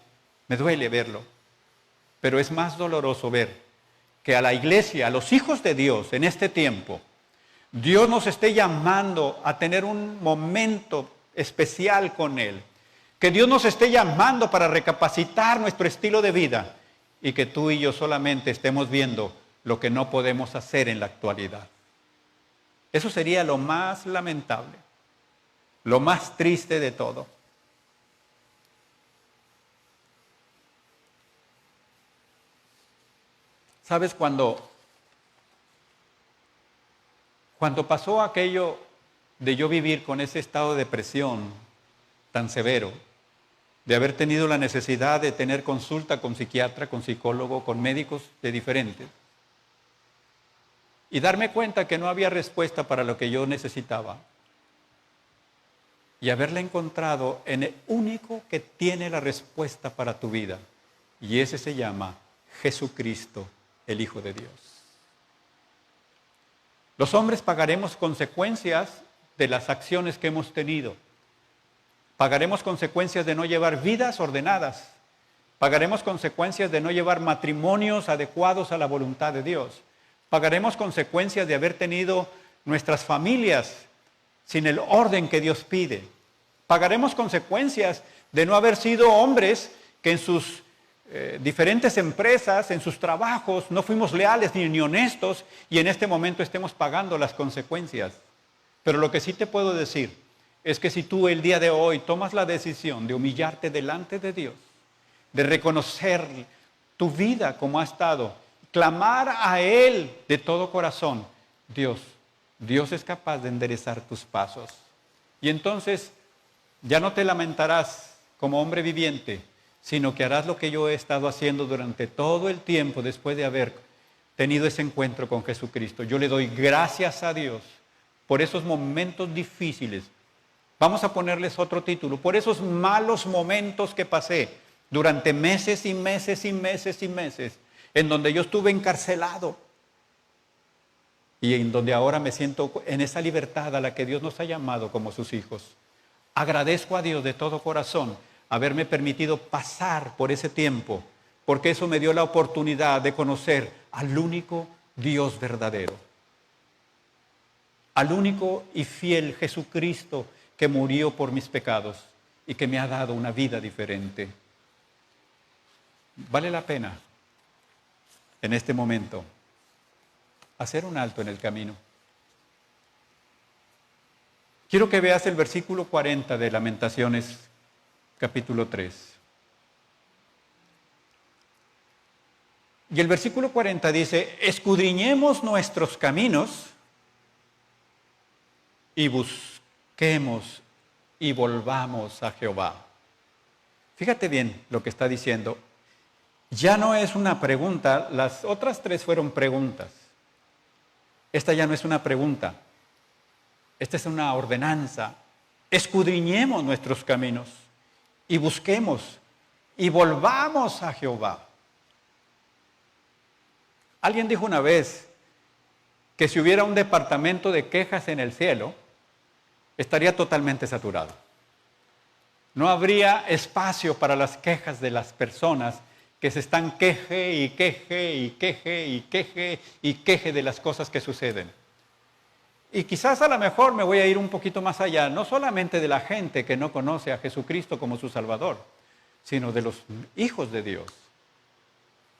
Me duele verlo. Pero es más doloroso ver que a la iglesia, a los hijos de Dios en este tiempo, Dios nos esté llamando a tener un momento especial con Él. Que Dios nos esté llamando para recapacitar nuestro estilo de vida y que tú y yo solamente estemos viendo lo que no podemos hacer en la actualidad. Eso sería lo más lamentable, lo más triste de todo. ¿Sabes cuando pasó aquello de yo vivir con ese estado de depresión tan severo, de haber tenido la necesidad de tener consulta con psiquiatra, con psicólogo, con médicos de diferentes, y darme cuenta que no había respuesta para lo que yo necesitaba, y haberla encontrado en el único que tiene la respuesta para tu vida, y ese se llama Jesucristo, el Hijo de Dios. Los hombres pagaremos consecuencias de las acciones que hemos tenido. Pagaremos consecuencias de no llevar vidas ordenadas. Pagaremos consecuencias de no llevar matrimonios adecuados a la voluntad de Dios. Pagaremos consecuencias de haber tenido nuestras familias sin el orden que Dios pide. Pagaremos consecuencias de no haber sido hombres que en sus diferentes empresas, en sus trabajos, no fuimos leales ni honestos y en este momento estemos pagando las consecuencias. Pero lo que sí te puedo decir es que si tú el día de hoy tomas la decisión de humillarte delante de Dios, de reconocer tu vida como ha estado, clamar a Él de todo corazón, Dios es capaz de enderezar tus pasos. Y entonces ya no te lamentarás como hombre viviente, sino que harás lo que yo he estado haciendo durante todo el tiempo después de haber tenido ese encuentro con Jesucristo. Yo le doy gracias a Dios por esos momentos difíciles. Vamos a ponerles otro título, por esos malos momentos que pasé durante meses y meses y meses y meses, en donde yo estuve encarcelado y en donde ahora me siento en esa libertad a la que Dios nos ha llamado como sus hijos. Agradezco a Dios de todo corazón haberme permitido pasar por ese tiempo, porque eso me dio la oportunidad de conocer al único Dios verdadero, al único y fiel Jesucristo que murió por mis pecados y que me ha dado una vida diferente. Vale la pena en este momento hacer un alto en el camino. Quiero que veas el versículo 40 de Lamentaciones, capítulo 3. Y el versículo 40 dice: escudriñemos nuestros caminos y busquemos y volvamos a Jehová. Fíjate bien lo que está diciendo. Ya no es una pregunta, las otras tres fueron preguntas. Esta ya no es una pregunta, esta es una ordenanza. Escudriñemos nuestros caminos y busquemos y volvamos a Jehová. Alguien dijo una vez que si hubiera un departamento de quejas en el cielo, estaría totalmente saturado. No habría espacio para las quejas de las personas que se están queje y queje y queje y queje y queje de las cosas que suceden. Y quizás a lo mejor me voy a ir un poquito más allá, no solamente de la gente que no conoce a Jesucristo como su Salvador, sino de los hijos de Dios.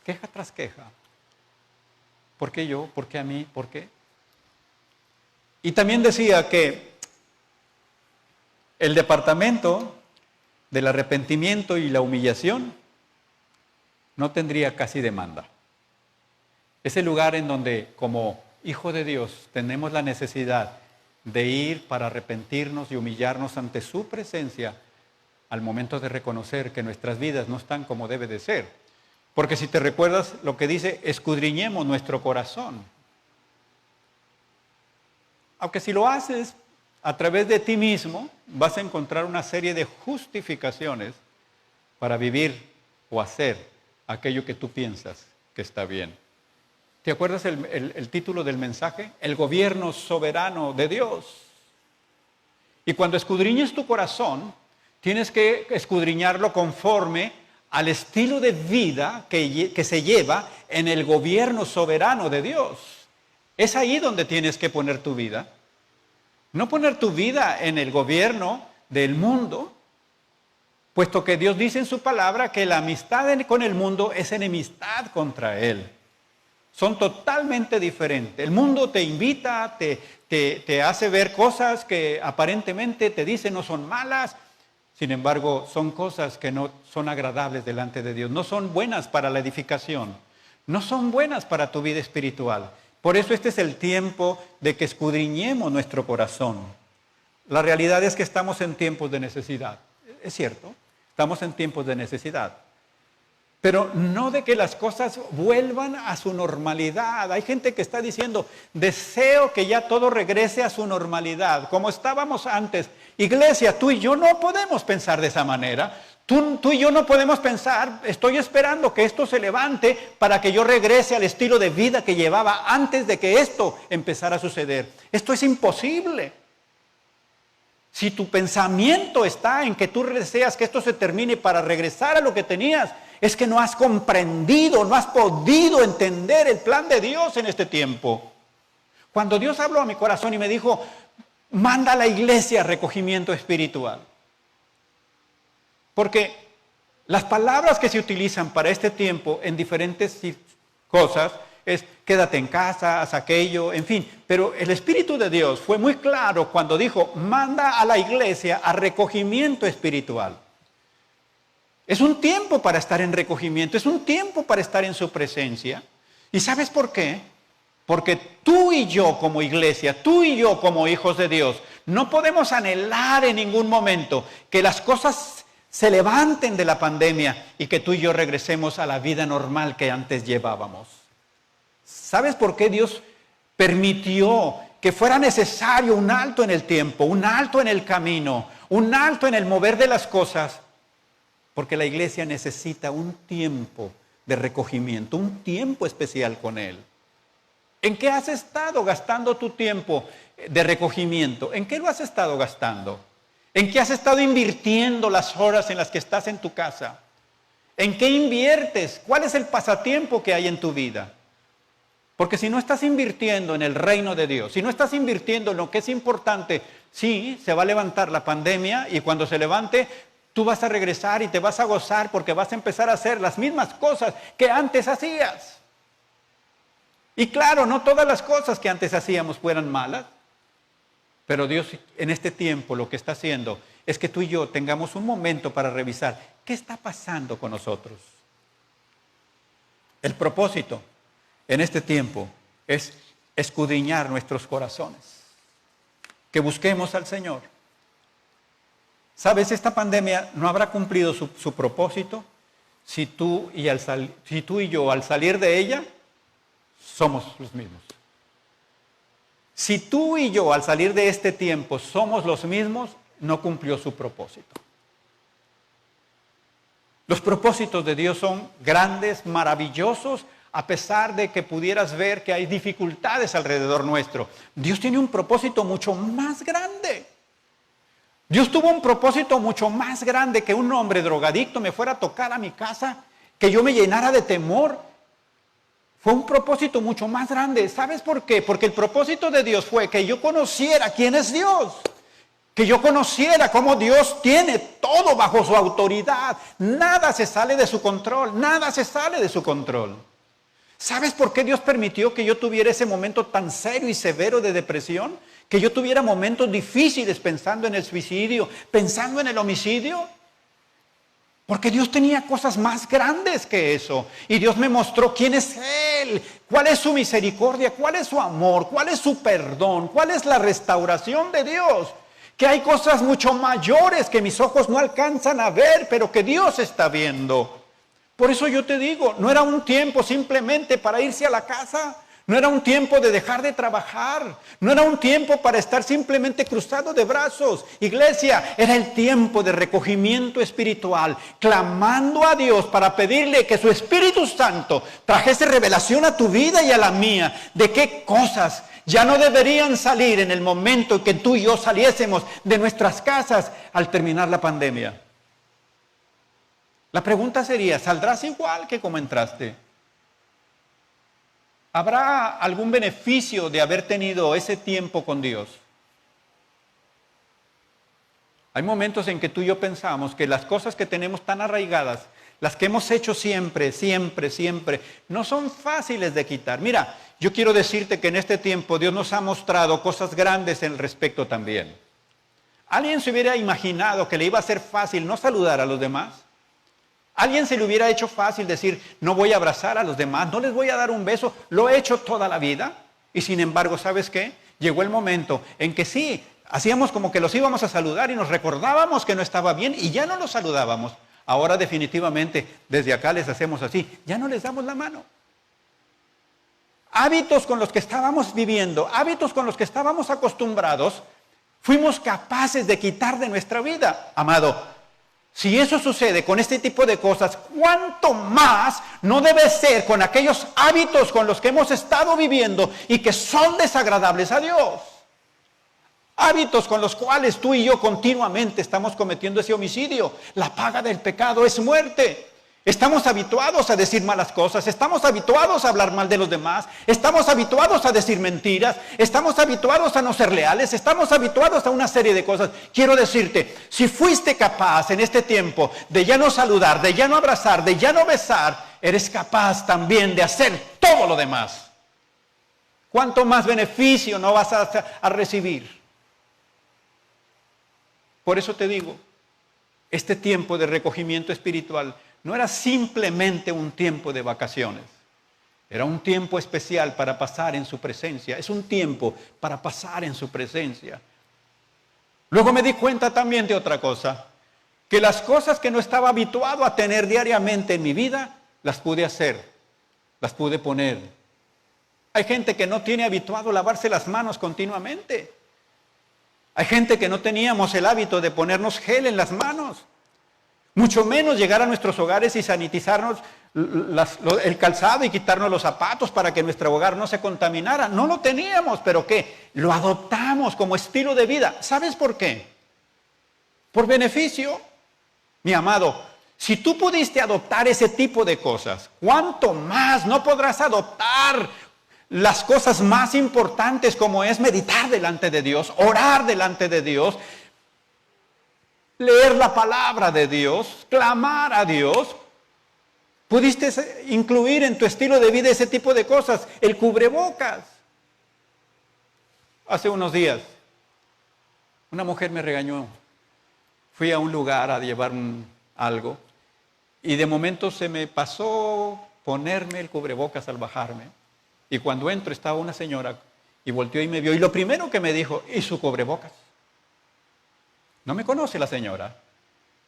Queja tras queja. ¿Por qué yo? ¿Por qué a mí? ¿Por qué? Y también decía que el departamento del arrepentimiento y la humillación no tendría casi demanda. Es el lugar en donde, como hijo de Dios, tenemos la necesidad de ir para arrepentirnos y humillarnos ante su presencia al momento de reconocer que nuestras vidas no están como debe de ser. Porque si te recuerdas lo que dice, escudriñemos nuestro corazón. Aunque si lo haces a través de ti mismo, vas a encontrar una serie de justificaciones para vivir o hacer aquello que tú piensas que está bien. ¿Te acuerdas el título del mensaje? El gobierno soberano de Dios. Y cuando escudriñes tu corazón, tienes que escudriñarlo conforme al estilo de vida que se lleva en el gobierno soberano de Dios. Es ahí donde tienes que poner tu vida. No poner tu vida en el gobierno del mundo, puesto que Dios dice en su palabra que la amistad con el mundo es enemistad contra Él. Son totalmente diferentes. El mundo te invita, te hace ver cosas que aparentemente te dice no son malas. Sin embargo, son cosas que no son agradables delante de Dios. No son buenas para la edificación. No son buenas para tu vida espiritual. Por eso este es el tiempo de que escudriñemos nuestro corazón. La realidad es que estamos en tiempos de necesidad. Es cierto, estamos en tiempos de necesidad. Pero no de que las cosas vuelvan a su normalidad. Hay gente que está diciendo, deseo que ya todo regrese a su normalidad, como estábamos antes. Iglesia, tú y yo no podemos pensar de esa manera. Tú y yo no podemos pensar, estoy esperando que esto se levante para que yo regrese al estilo de vida que llevaba antes de que esto empezara a suceder. Esto es imposible. Si tu pensamiento está en que tú deseas que esto se termine para regresar a lo que tenías, es que no has comprendido, no has podido entender el plan de Dios en este tiempo. Cuando Dios habló a mi corazón y me dijo, manda a la iglesia recogimiento espiritual. Porque las palabras que se utilizan para este tiempo en diferentes cosas es quédate en casa, haz aquello, en fin. Pero el Espíritu de Dios fue muy claro cuando dijo, manda a la iglesia a recogimiento espiritual. Es un tiempo para estar en recogimiento, es un tiempo para estar en su presencia. ¿Y sabes por qué? Porque tú y yo como iglesia, tú y yo como hijos de Dios, no podemos anhelar en ningún momento que las cosas se levanten de la pandemia y que tú y yo regresemos a la vida normal que antes llevábamos. ¿Sabes por qué Dios permitió que fuera necesario un alto en el tiempo, un alto en el camino, un alto en el mover de las cosas? Porque la iglesia necesita un tiempo de recogimiento, un tiempo especial con Él. ¿En qué has estado gastando tu tiempo de recogimiento? ¿En qué lo has estado gastando? ¿En qué has estado invirtiendo las horas en las que estás en tu casa? ¿En qué inviertes? ¿Cuál es el pasatiempo que hay en tu vida? Porque si no estás invirtiendo en el reino de Dios, si no estás invirtiendo en lo que es importante, sí, se va a levantar la pandemia y cuando se levante, tú vas a regresar y te vas a gozar porque vas a empezar a hacer las mismas cosas que antes hacías. Y claro, no todas las cosas que antes hacíamos fueran malas, pero Dios en este tiempo lo que está haciendo es que tú y yo tengamos un momento para revisar qué está pasando con nosotros. El propósito en este tiempo es escudriñar nuestros corazones, que busquemos al Señor. ¿Sabes? Esta pandemia no habrá cumplido su propósito si tú y yo al salir de ella somos los mismos. Si tú y yo al salir de este tiempo somos los mismos, no cumplió su propósito. Los propósitos de Dios son grandes, maravillosos, a pesar de que pudieras ver que hay dificultades alrededor nuestro. Dios tiene un propósito mucho más grande. Dios tuvo un propósito mucho más grande que un hombre drogadicto me fuera a tocar a mi casa, que yo me llenara de temor. Fue un propósito mucho más grande. ¿Sabes por qué? Porque el propósito de Dios fue que yo conociera quién es Dios. Que yo conociera cómo Dios tiene todo bajo su autoridad. Nada se sale de su control. Nada se sale de su control. ¿Sabes por qué Dios permitió que yo tuviera ese momento tan serio y severo de depresión? Que yo tuviera momentos difíciles pensando en el suicidio, pensando en el homicidio. Porque Dios tenía cosas más grandes que eso. Y Dios me mostró quién es Él, cuál es su misericordia, cuál es su amor, cuál es su perdón, cuál es la restauración de Dios. Que hay cosas mucho mayores que mis ojos no alcanzan a ver, pero que Dios está viendo. Por eso yo te digo, no era un tiempo simplemente para irse a la casa. No era un tiempo de dejar de trabajar. No era un tiempo para estar simplemente cruzado de brazos. Iglesia, era el tiempo de recogimiento espiritual, clamando a Dios para pedirle que su Espíritu Santo trajese revelación a tu vida y a la mía de qué cosas ya no deberían salir en el momento en que tú y yo saliésemos de nuestras casas al terminar la pandemia. La pregunta sería, ¿saldrás igual que como entraste? ¿Habrá algún beneficio de haber tenido ese tiempo con Dios? Hay momentos en que tú y yo pensamos que las cosas que tenemos tan arraigadas, las que hemos hecho siempre, no son fáciles de quitar. Mira, yo quiero decirte que en este tiempo Dios nos ha mostrado cosas grandes en el respecto también. ¿Alguien se hubiera imaginado que le iba a ser fácil no saludar a los demás? ¿Alguien se le hubiera hecho fácil decir, no voy a abrazar a los demás, no les voy a dar un beso? Lo he hecho toda la vida. Y sin embargo, ¿sabes qué? Llegó el momento en que sí, hacíamos como que los íbamos a saludar y nos recordábamos que no estaba bien y ya no los saludábamos. Ahora definitivamente, desde acá les hacemos así, ya no les damos la mano. Hábitos con los que estábamos viviendo, hábitos con los que estábamos acostumbrados, fuimos capaces de quitar de nuestra vida. Amado, si eso sucede con este tipo de cosas, ¿cuánto más no debe ser con aquellos hábitos con los que hemos estado viviendo y que son desagradables a Dios? Hábitos con los cuales tú y yo continuamente estamos cometiendo ese homicidio. La paga del pecado es muerte. Estamos habituados a decir malas cosas, estamos habituados a hablar mal de los demás, estamos habituados a decir mentiras, estamos habituados a no ser leales, estamos habituados a una serie de cosas. Quiero decirte, si fuiste capaz en este tiempo de ya no saludar, de ya no abrazar, de ya no besar, eres capaz también de hacer todo lo demás. ¿Cuánto más beneficio no vas a recibir? Por eso te digo, este tiempo de recogimiento espiritual no era simplemente un tiempo de vacaciones. Era un tiempo especial para pasar en su presencia. Es un tiempo para pasar en su presencia. Luego me di cuenta también de otra cosa. Que las cosas que no estaba habituado a tener diariamente en mi vida, las pude hacer. Las pude poner. Hay gente que no tiene habituado lavarse las manos continuamente. Hay gente que no teníamos el hábito de ponernos gel en las manos. Mucho menos llegar a nuestros hogares y sanitizarnos el calzado y quitarnos los zapatos para que nuestro hogar no se contaminara. No lo teníamos, pero ¿qué? Lo adoptamos como estilo de vida. ¿Sabes por qué? Por beneficio. Mi amado, si tú pudiste adoptar ese tipo de cosas, ¿cuánto más no podrás adoptar las cosas más importantes como es meditar delante de Dios, orar delante de Dios, leer la palabra de Dios, clamar a Dios? Pudiste incluir en tu estilo de vida ese tipo de cosas, el cubrebocas. Hace unos días, una mujer me regañó. Fui a un lugar a llevar algo y de momento se me pasó ponerme el cubrebocas al bajarme. Y cuando entro estaba una señora y volteó y me vio y lo primero que me dijo, ¿y su cubrebocas? No me conoce la señora,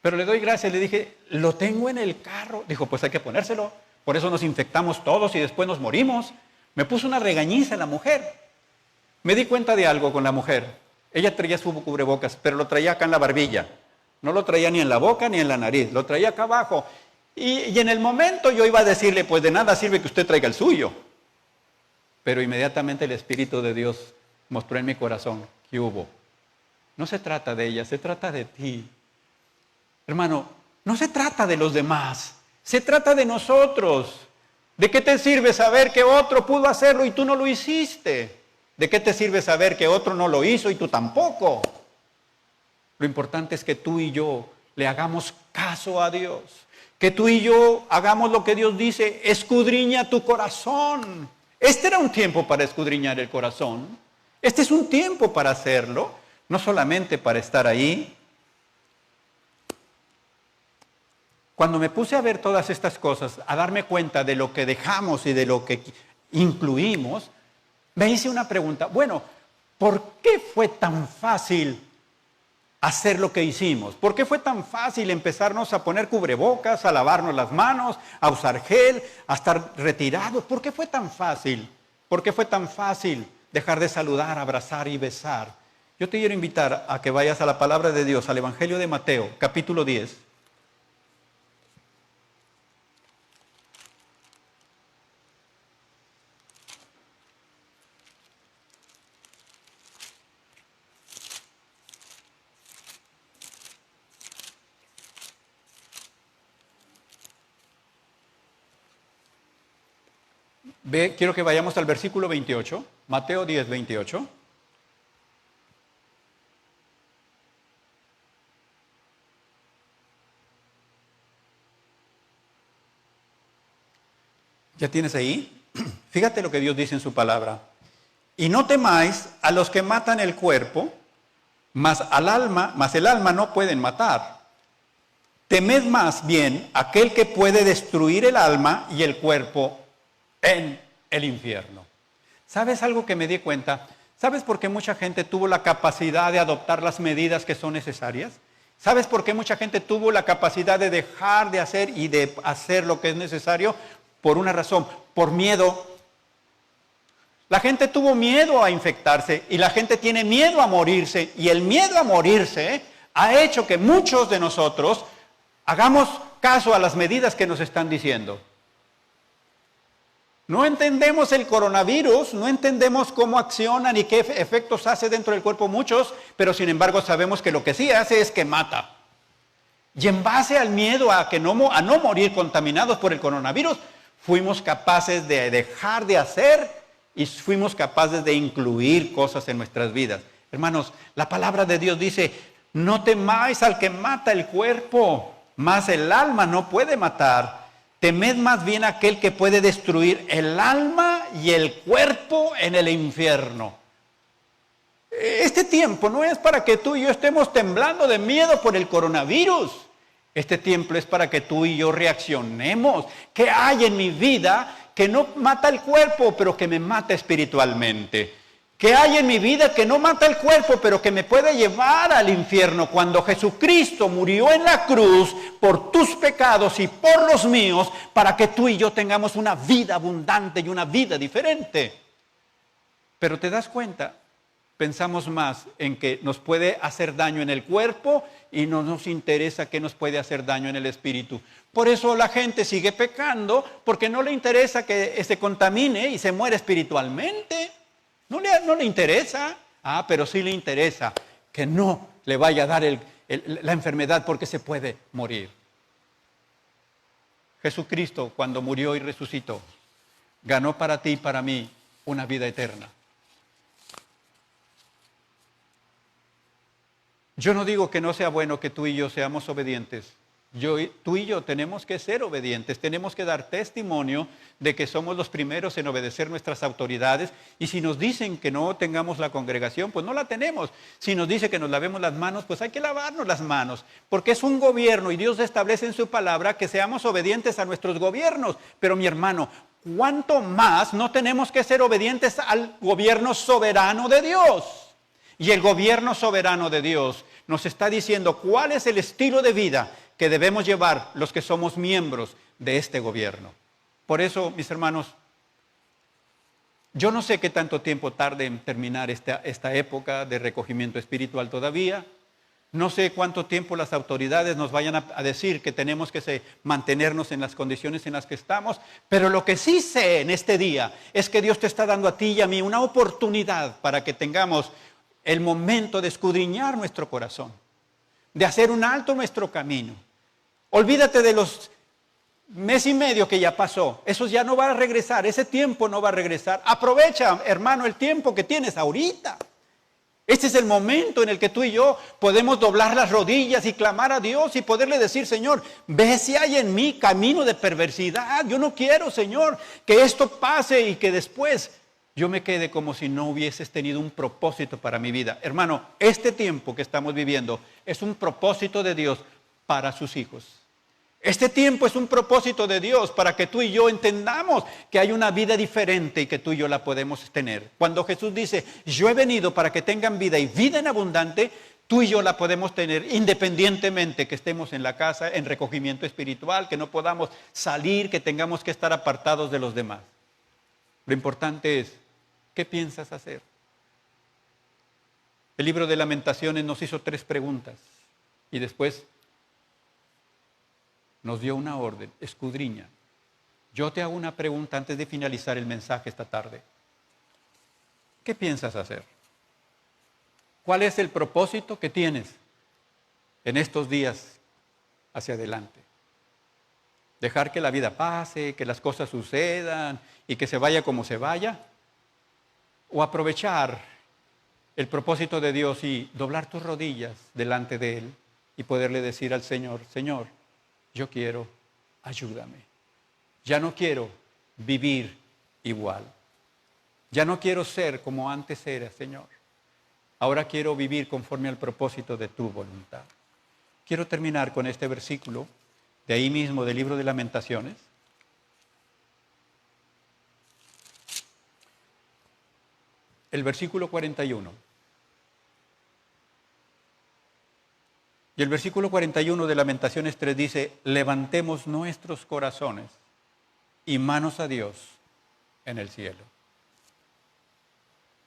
pero le doy gracias. Le dije, lo tengo en el carro. Dijo, pues hay que ponérselo. Por eso nos infectamos todos y después nos morimos. Me puso una regañiza la mujer. Me di cuenta de algo con la mujer. Ella traía su cubrebocas, pero lo traía acá en la barbilla. No lo traía ni en la boca ni en la nariz. Lo traía acá abajo. Y en el momento yo iba a decirle, pues de nada sirve que usted traiga el suyo. Pero inmediatamente el Espíritu de Dios mostró en mi corazón que hubo. No se trata de ella, se trata de ti. Hermano, no se trata de los demás, se trata de nosotros. ¿De qué te sirve saber que otro pudo hacerlo y tú no lo hiciste? ¿De qué te sirve saber que otro no lo hizo y tú tampoco? Lo importante es que tú y yo le hagamos caso a Dios. Que tú y yo hagamos lo que Dios dice, escudriña tu corazón. Este era un tiempo para escudriñar el corazón. Este es un tiempo para hacerlo. No solamente para estar ahí. Cuando me puse a ver todas estas cosas, a darme cuenta de lo que dejamos y de lo que incluimos, me hice una pregunta. Bueno, ¿por qué fue tan fácil hacer lo que hicimos? ¿Por qué fue tan fácil empezarnos a poner cubrebocas, a lavarnos las manos, a usar gel, a estar retirados? ¿Por qué fue tan fácil? ¿Por qué fue tan fácil dejar de saludar, abrazar y besar? Yo te quiero invitar a que vayas a la palabra de Dios, al Evangelio de Mateo, capítulo 10. Quiero que vayamos al versículo 28, Mateo 10, 28. ¿Ya tienes ahí? Fíjate lo que Dios dice en su palabra. Y no temáis a los que matan el cuerpo, mas el alma no pueden matar. Temed más bien aquel que puede destruir el alma y el cuerpo en el infierno. ¿Sabes algo que me di cuenta? ¿Sabes por qué mucha gente tuvo la capacidad de adoptar las medidas que son necesarias? ¿Sabes por qué mucha gente tuvo la capacidad de dejar de hacer y de hacer lo que es necesario? Por una razón, por miedo. La gente tuvo miedo a infectarse y la gente tiene miedo a morirse. Y el miedo a morirse ha hecho que muchos de nosotros hagamos caso a las medidas que nos están diciendo. No entendemos el coronavirus, no entendemos cómo accionan y qué efectos hace dentro del cuerpo muchos, pero sin embargo sabemos que lo que sí hace es que mata. Y en base al miedo a no morir contaminados por el coronavirus, fuimos capaces de dejar de hacer y fuimos capaces de incluir cosas en nuestras vidas. Hermanos, la palabra de Dios dice, no temáis al que mata el cuerpo, mas el alma no puede matar. Temed más bien aquel que puede destruir el alma y el cuerpo en el infierno. Este tiempo no es para que tú y yo estemos temblando de miedo por el coronavirus. Este tiempo es para que tú y yo reaccionemos. ¿Qué hay en mi vida que no mata el cuerpo, pero que me mata espiritualmente? ¿Qué hay en mi vida que no mata el cuerpo, pero que me puede llevar al infierno? Cuando Jesucristo murió en la cruz por tus pecados y por los míos, para que tú y yo tengamos una vida abundante y una vida diferente. Pero te das cuenta, pensamos más en que nos puede hacer daño en el cuerpo y no nos interesa que nos puede hacer daño en el espíritu. Por eso la gente sigue pecando, porque no le interesa que se contamine y se muera espiritualmente. No le interesa, pero sí le interesa que no le vaya a dar la enfermedad porque se puede morir. Jesucristo, cuando murió y resucitó, ganó para ti y para mí una vida eterna. Yo no digo que no sea bueno que tú y yo seamos obedientes. Tú y yo tenemos que ser obedientes, tenemos que dar testimonio de que somos los primeros en obedecer nuestras autoridades. Y si nos dicen que no tengamos la congregación, pues no la tenemos. Si nos dice que nos lavemos las manos, pues hay que lavarnos las manos, porque es un gobierno y Dios establece en su palabra que seamos obedientes a nuestros gobiernos. Pero mi hermano, ¿cuánto más no tenemos que ser obedientes al gobierno soberano de Dios? Y el gobierno soberano de Dios nos está diciendo cuál es el estilo de vida que debemos llevar los que somos miembros de este gobierno. Por eso, mis hermanos, yo no sé qué tanto tiempo tarde en terminar esta época de recogimiento espiritual todavía. No sé cuánto tiempo las autoridades nos vayan a decir que tenemos que mantenernos en las condiciones en las que estamos. Pero lo que sí sé en este día es que Dios te está dando a ti y a mí una oportunidad para que tengamos el momento de escudriñar nuestro corazón, de hacer un alto en nuestro camino. Olvídate de los mes y medio que ya pasó. Eso ya no va a regresar, ese tiempo no va a regresar. Aprovecha, hermano, el tiempo que tienes ahorita. Este es el momento en el que tú y yo podemos doblar las rodillas y clamar a Dios y poderle decir, Señor, ve si hay en mí camino de perversidad. Yo no quiero, Señor, que esto pase y que después yo me quede como si no hubieses tenido un propósito para mi vida. Hermano, este tiempo que estamos viviendo es un propósito de Dios para sus hijos. Este tiempo es un propósito de Dios para que tú y yo entendamos que hay una vida diferente y que tú y yo la podemos tener. Cuando Jesús dice, yo he venido para que tengan vida y vida en abundante, tú y yo la podemos tener independientemente que estemos en la casa, en recogimiento espiritual, que no podamos salir, que tengamos que estar apartados de los demás. Lo importante es, ¿qué piensas hacer? El libro de Lamentaciones nos hizo 3 preguntas y después nos dio una orden: escudriña. Yo te hago una pregunta antes de finalizar el mensaje esta tarde. ¿Qué piensas hacer? ¿Cuál es el propósito que tienes en estos días hacia adelante? ¿Dejar que la vida pase, que las cosas sucedan y que se vaya como se vaya? ¿O aprovechar el propósito de Dios y doblar tus rodillas delante de Él y poderle decir al Señor: Señor, yo quiero, ayúdame. Ya no quiero vivir igual. Ya no quiero ser como antes era, Señor. Ahora quiero vivir conforme al propósito de tu voluntad. Quiero terminar con este versículo de ahí mismo del libro de Lamentaciones. El versículo 41. Y el versículo 41 de Lamentaciones 3 dice: levantemos nuestros corazones y manos a Dios en el cielo.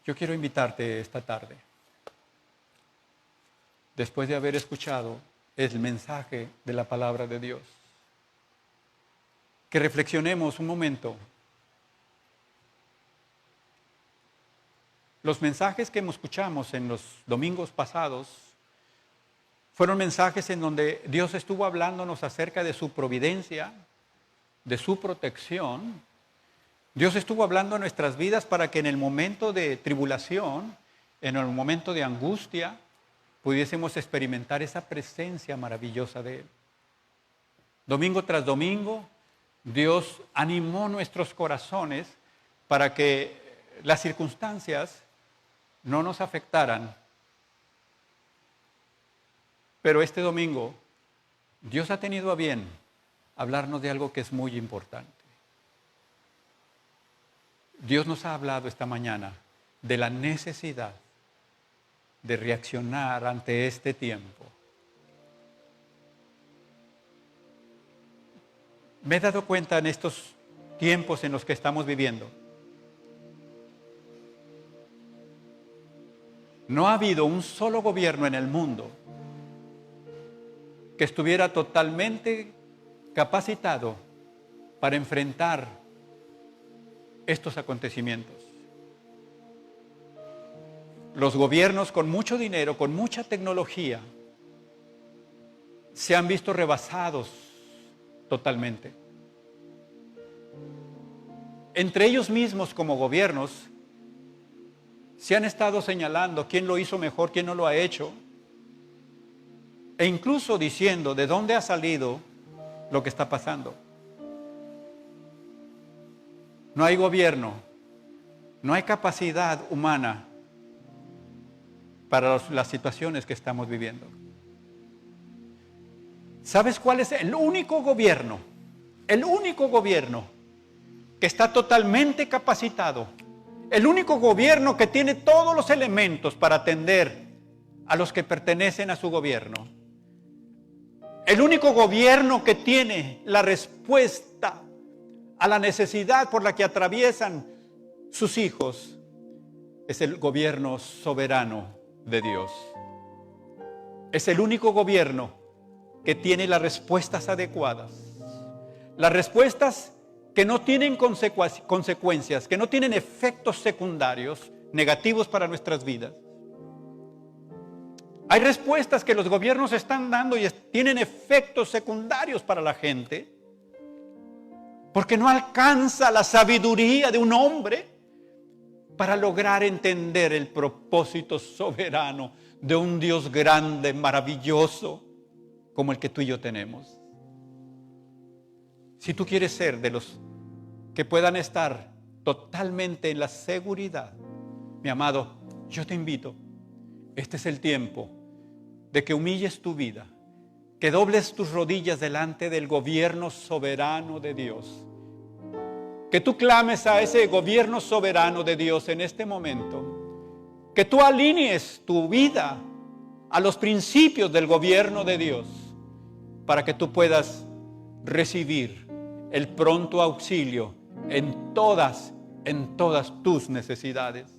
Yo quiero invitarte esta tarde, después de haber escuchado el mensaje de la palabra de Dios, que reflexionemos un momento. Los mensajes que escuchamos en los domingos pasados fueron mensajes en donde Dios estuvo hablándonos acerca de su providencia, de su protección. Dios estuvo hablando en nuestras vidas para que en el momento de tribulación, en el momento de angustia, pudiésemos experimentar esa presencia maravillosa de Él. Domingo tras domingo, Dios animó nuestros corazones para que las circunstancias no nos afectaran. Pero este domingo, Dios ha tenido a bien hablarnos de algo que es muy importante. Dios nos ha hablado esta mañana de la necesidad de reaccionar ante este tiempo. Me he dado cuenta en estos tiempos en los que estamos viviendo, no ha habido un solo gobierno en el mundo que estuviera totalmente capacitado para enfrentar estos acontecimientos. Los gobiernos con mucho dinero, con mucha tecnología, se han visto rebasados totalmente. Entre ellos mismos como gobiernos se han estado señalando quién lo hizo mejor, quién no lo ha hecho, e incluso diciendo de dónde ha salido lo que está pasando. No hay gobierno, no hay capacidad humana para las situaciones que estamos viviendo. ¿Sabes cuál es el único gobierno? El único gobierno que está totalmente capacitado, el único gobierno que tiene todos los elementos para atender a los que pertenecen a su gobierno. El único gobierno que tiene la respuesta a la necesidad por la que atraviesan sus hijos es el gobierno soberano de Dios. Es el único gobierno que tiene las respuestas adecuadas, las respuestas que no tienen consecuencias, que no tienen efectos secundarios negativos para nuestras vidas. Hay respuestas que los gobiernos están dando y tienen efectos secundarios para la gente, porque no alcanza la sabiduría de un hombre para lograr entender el propósito soberano de un Dios grande, maravilloso, como el que tú y yo tenemos. Si tú quieres ser de los que puedan estar totalmente en la seguridad, mi amado, yo te invito, este es el tiempo de que humilles tu vida, que dobles tus rodillas delante del gobierno soberano de Dios, que tú clames a ese gobierno soberano de Dios en este momento, que tú alinees tu vida a los principios del gobierno de Dios, para que tú puedas recibir el pronto auxilio en todas en todas tus necesidades.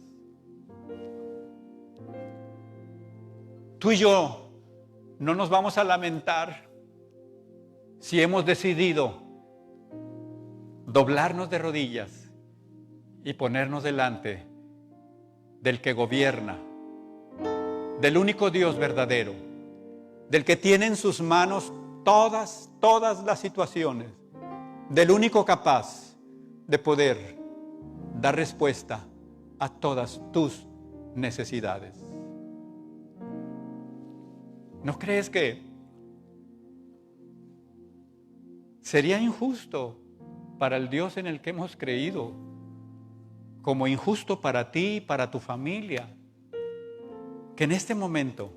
Tú y yo no nos vamos a lamentar si hemos decidido doblarnos de rodillas y ponernos delante del que gobierna, del único Dios verdadero, del que tiene en sus manos todas las situaciones, del único capaz de poder dar respuesta a todas tus necesidades. ¿No crees que sería injusto para el Dios en el que hemos creído, como injusto para ti y para tu familia, que en este momento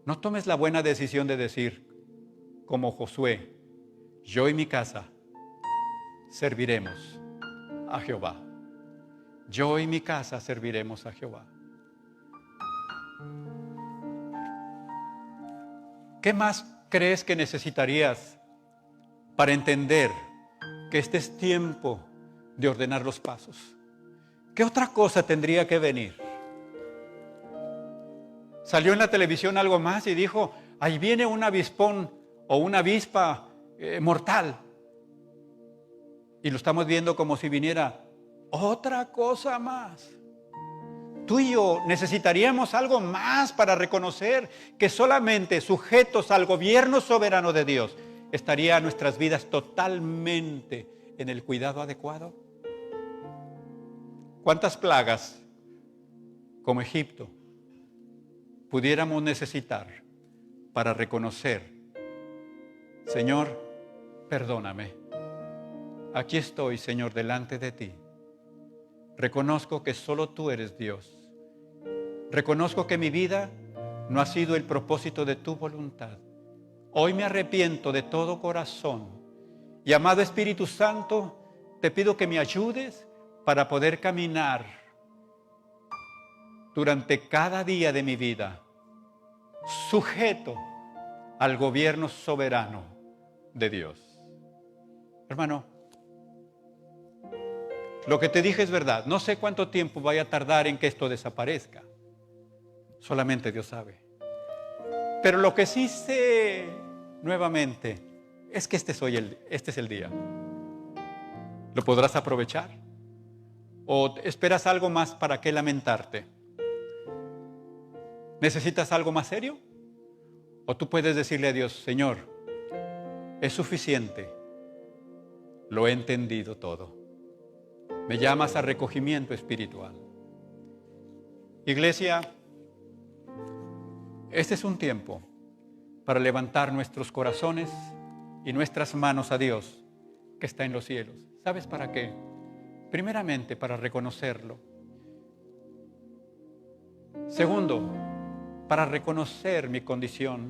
no tomes la buena decisión de decir, como Josué, yo y mi casa serviremos a Jehová? Yo y mi casa serviremos a Jehová. ¿Qué más crees que necesitarías para entender que este es tiempo de ordenar los pasos? ¿Qué otra cosa tendría que venir? Salió en la televisión algo más y dijo, ahí viene un avispón o una avispa mortal. Y lo estamos viendo como si viniera otra cosa más. Tú y yo necesitaríamos algo más para reconocer que solamente sujetos al gobierno soberano de Dios estarían nuestras vidas totalmente en el cuidado adecuado. ¿Cuántas plagas, como Egipto, pudiéramos necesitar para reconocer, Señor, perdóname? Aquí estoy, Señor, delante de ti. Reconozco que solo tú eres Dios. Reconozco que mi vida no ha sido el propósito de tu voluntad. Hoy me arrepiento de todo corazón. Y amado Espíritu Santo, te pido que me ayudes para poder caminar durante cada día de mi vida, sujeto al gobierno soberano de Dios. Hermano, lo que te dije es verdad. No sé cuánto tiempo vaya a tardar en que esto desaparezca. Solamente Dios sabe. Pero lo que sí sé nuevamente es que este es el día. ¿Lo podrás aprovechar? ¿O esperas algo más para qué lamentarte? ¿Necesitas algo más serio? ¿O tú puedes decirle a Dios, Señor, es suficiente, lo he entendido todo? Me llamas a recogimiento espiritual. Iglesia, este es un tiempo para levantar nuestros corazones y nuestras manos a Dios que está en los cielos. ¿Sabes para qué? Primeramente, para reconocerlo. Segundo, para reconocer mi condición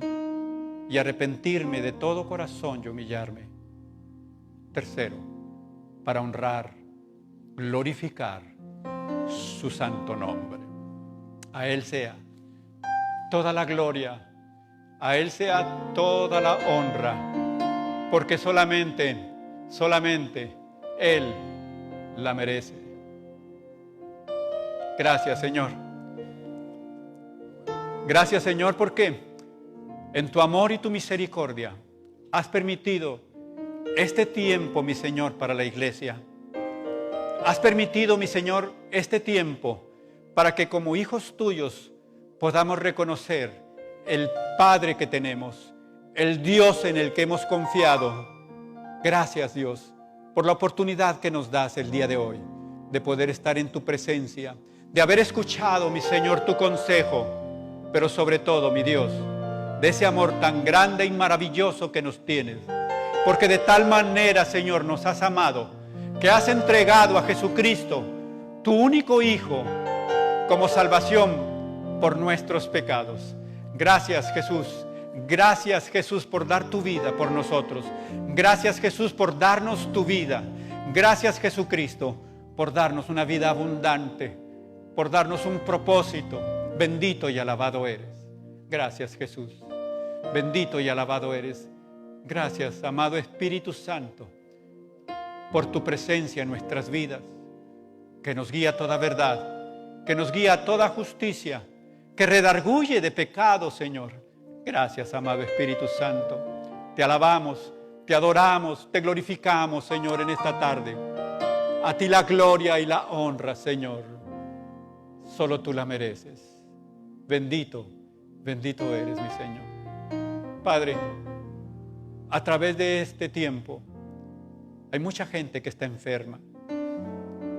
y arrepentirme de todo corazón y humillarme. Tercero, para honrar, glorificar su santo nombre. A Él sea toda la gloria, a Él sea toda la honra, porque solamente Él la merece. Gracias, Señor. Gracias, Señor, porque en tu amor y tu misericordia has permitido este tiempo, mi Señor, para la iglesia. Has permitido, mi Señor, este tiempo para que como hijos tuyos podamos reconocer el Padre que tenemos, el Dios en el que hemos confiado. Gracias, Dios, por la oportunidad que nos das el día de hoy de poder estar en tu presencia, de haber escuchado, mi Señor, tu consejo, pero sobre todo, mi Dios, de ese amor tan grande y maravilloso que nos tienes, porque de tal manera, Señor, nos has amado, que has entregado a Jesucristo, tu único Hijo, como salvación por nuestros pecados. Gracias, Jesús. Gracias, Jesús, por dar tu vida por nosotros. Gracias, Jesús, por darnos tu vida. Gracias, Jesucristo, por darnos una vida abundante, por darnos un propósito. Bendito y alabado eres. Gracias, Jesús. Bendito y alabado eres. Gracias, amado Espíritu Santo, por tu presencia en nuestras vidas, que nos guía a toda verdad, que nos guía a toda justicia, que redarguye de pecado, Señor. Gracias, amado Espíritu Santo. Te alabamos, te adoramos, te glorificamos, Señor, en esta tarde. A ti la gloria y la honra, Señor. Solo tú la mereces. Bendito, bendito eres, mi Señor. Padre, a través de este tiempo hay mucha gente que está enferma.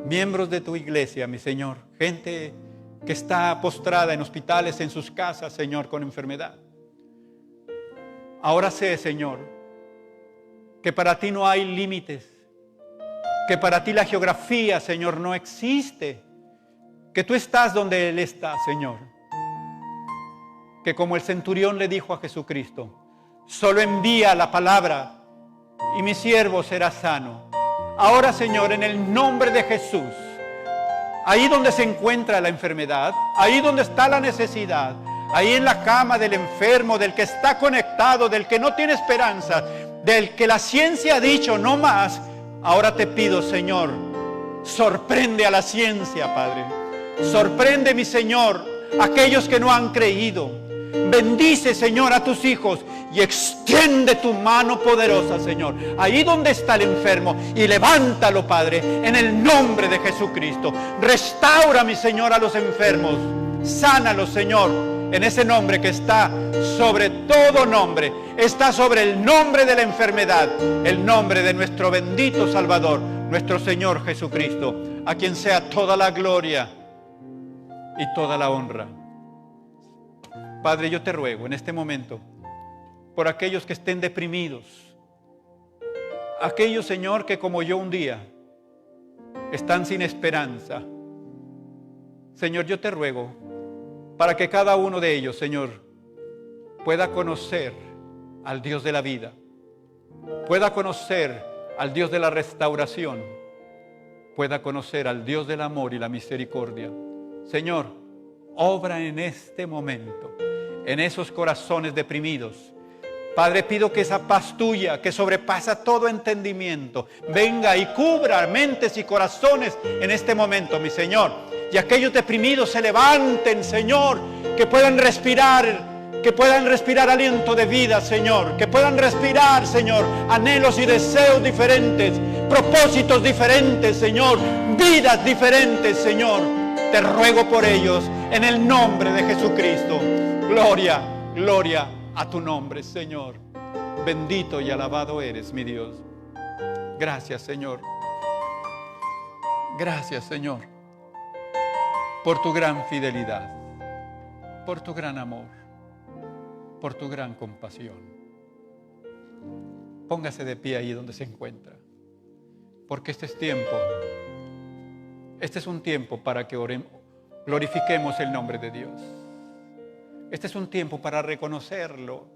Miembros de tu iglesia, mi Señor. Gente que está postrada en hospitales, en sus casas, Señor, con enfermedad. Ahora sé, Señor, que para ti no hay límites, que para ti la geografía, Señor, no existe, que tú estás donde Él está, Señor. Que como el centurión le dijo a Jesucristo, solo envía la palabra y mi siervo será sano. Ahora, Señor, en el nombre de Jesús, ahí donde se encuentra la enfermedad, ahí donde está la necesidad, ahí en la cama del enfermo, del que está conectado, del que no tiene esperanza, del que la ciencia ha dicho no más, ahora te pido, Señor, sorprende a la ciencia, Padre. Sorprende, mi Señor, a aquellos que no han creído. Bendice, Señor, a tus hijos y extiende tu mano poderosa, Señor, ahí donde está el enfermo, y levántalo, Padre, en el nombre de Jesucristo. Restaura, mi Señor, a los enfermos. Sánalos, Señor, en ese nombre que está sobre todo nombre. Está sobre el nombre de la enfermedad, el nombre de nuestro bendito Salvador, nuestro Señor Jesucristo, a quien sea toda la gloria y toda la honra. Padre, yo te ruego en este momento por aquellos que estén deprimidos, aquellos, Señor, que como yo un día están sin esperanza. Señor, yo te ruego para que cada uno de ellos, Señor, pueda conocer al Dios de la vida, pueda conocer al Dios de la restauración, pueda conocer al Dios del amor y la misericordia. Señor, obra en este momento en esos corazones deprimidos. Padre, pido que esa paz tuya, que sobrepasa todo entendimiento, venga y cubra mentes y corazones en este momento, mi Señor. Y aquellos deprimidos se levanten, Señor, que puedan respirar aliento de vida, Señor, que puedan respirar, Señor, anhelos y deseos diferentes, propósitos diferentes, Señor, vidas diferentes, Señor. Te ruego por ellos en el nombre de Jesucristo. Gloria, gloria a tu nombre, Señor. Bendito y alabado eres, mi Dios. Gracias, Señor. Gracias, Señor, por tu gran fidelidad, por tu gran amor, por tu gran compasión. Póngase de pie ahí donde se encuentra, porque este es tiempo. Este es un tiempo para que oremos, glorifiquemos el nombre de Dios. Este es un tiempo para reconocerlo.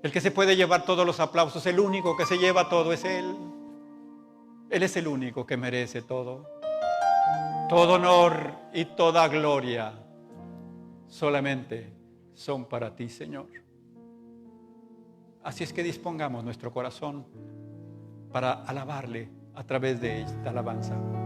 El que se puede llevar todos los aplausos, el único que se lleva todo es Él. Él es el único que merece todo. Todo honor y toda gloria solamente son para ti, Señor. Así es que dispongamos nuestro corazón para alabarle a través de esta alabanza.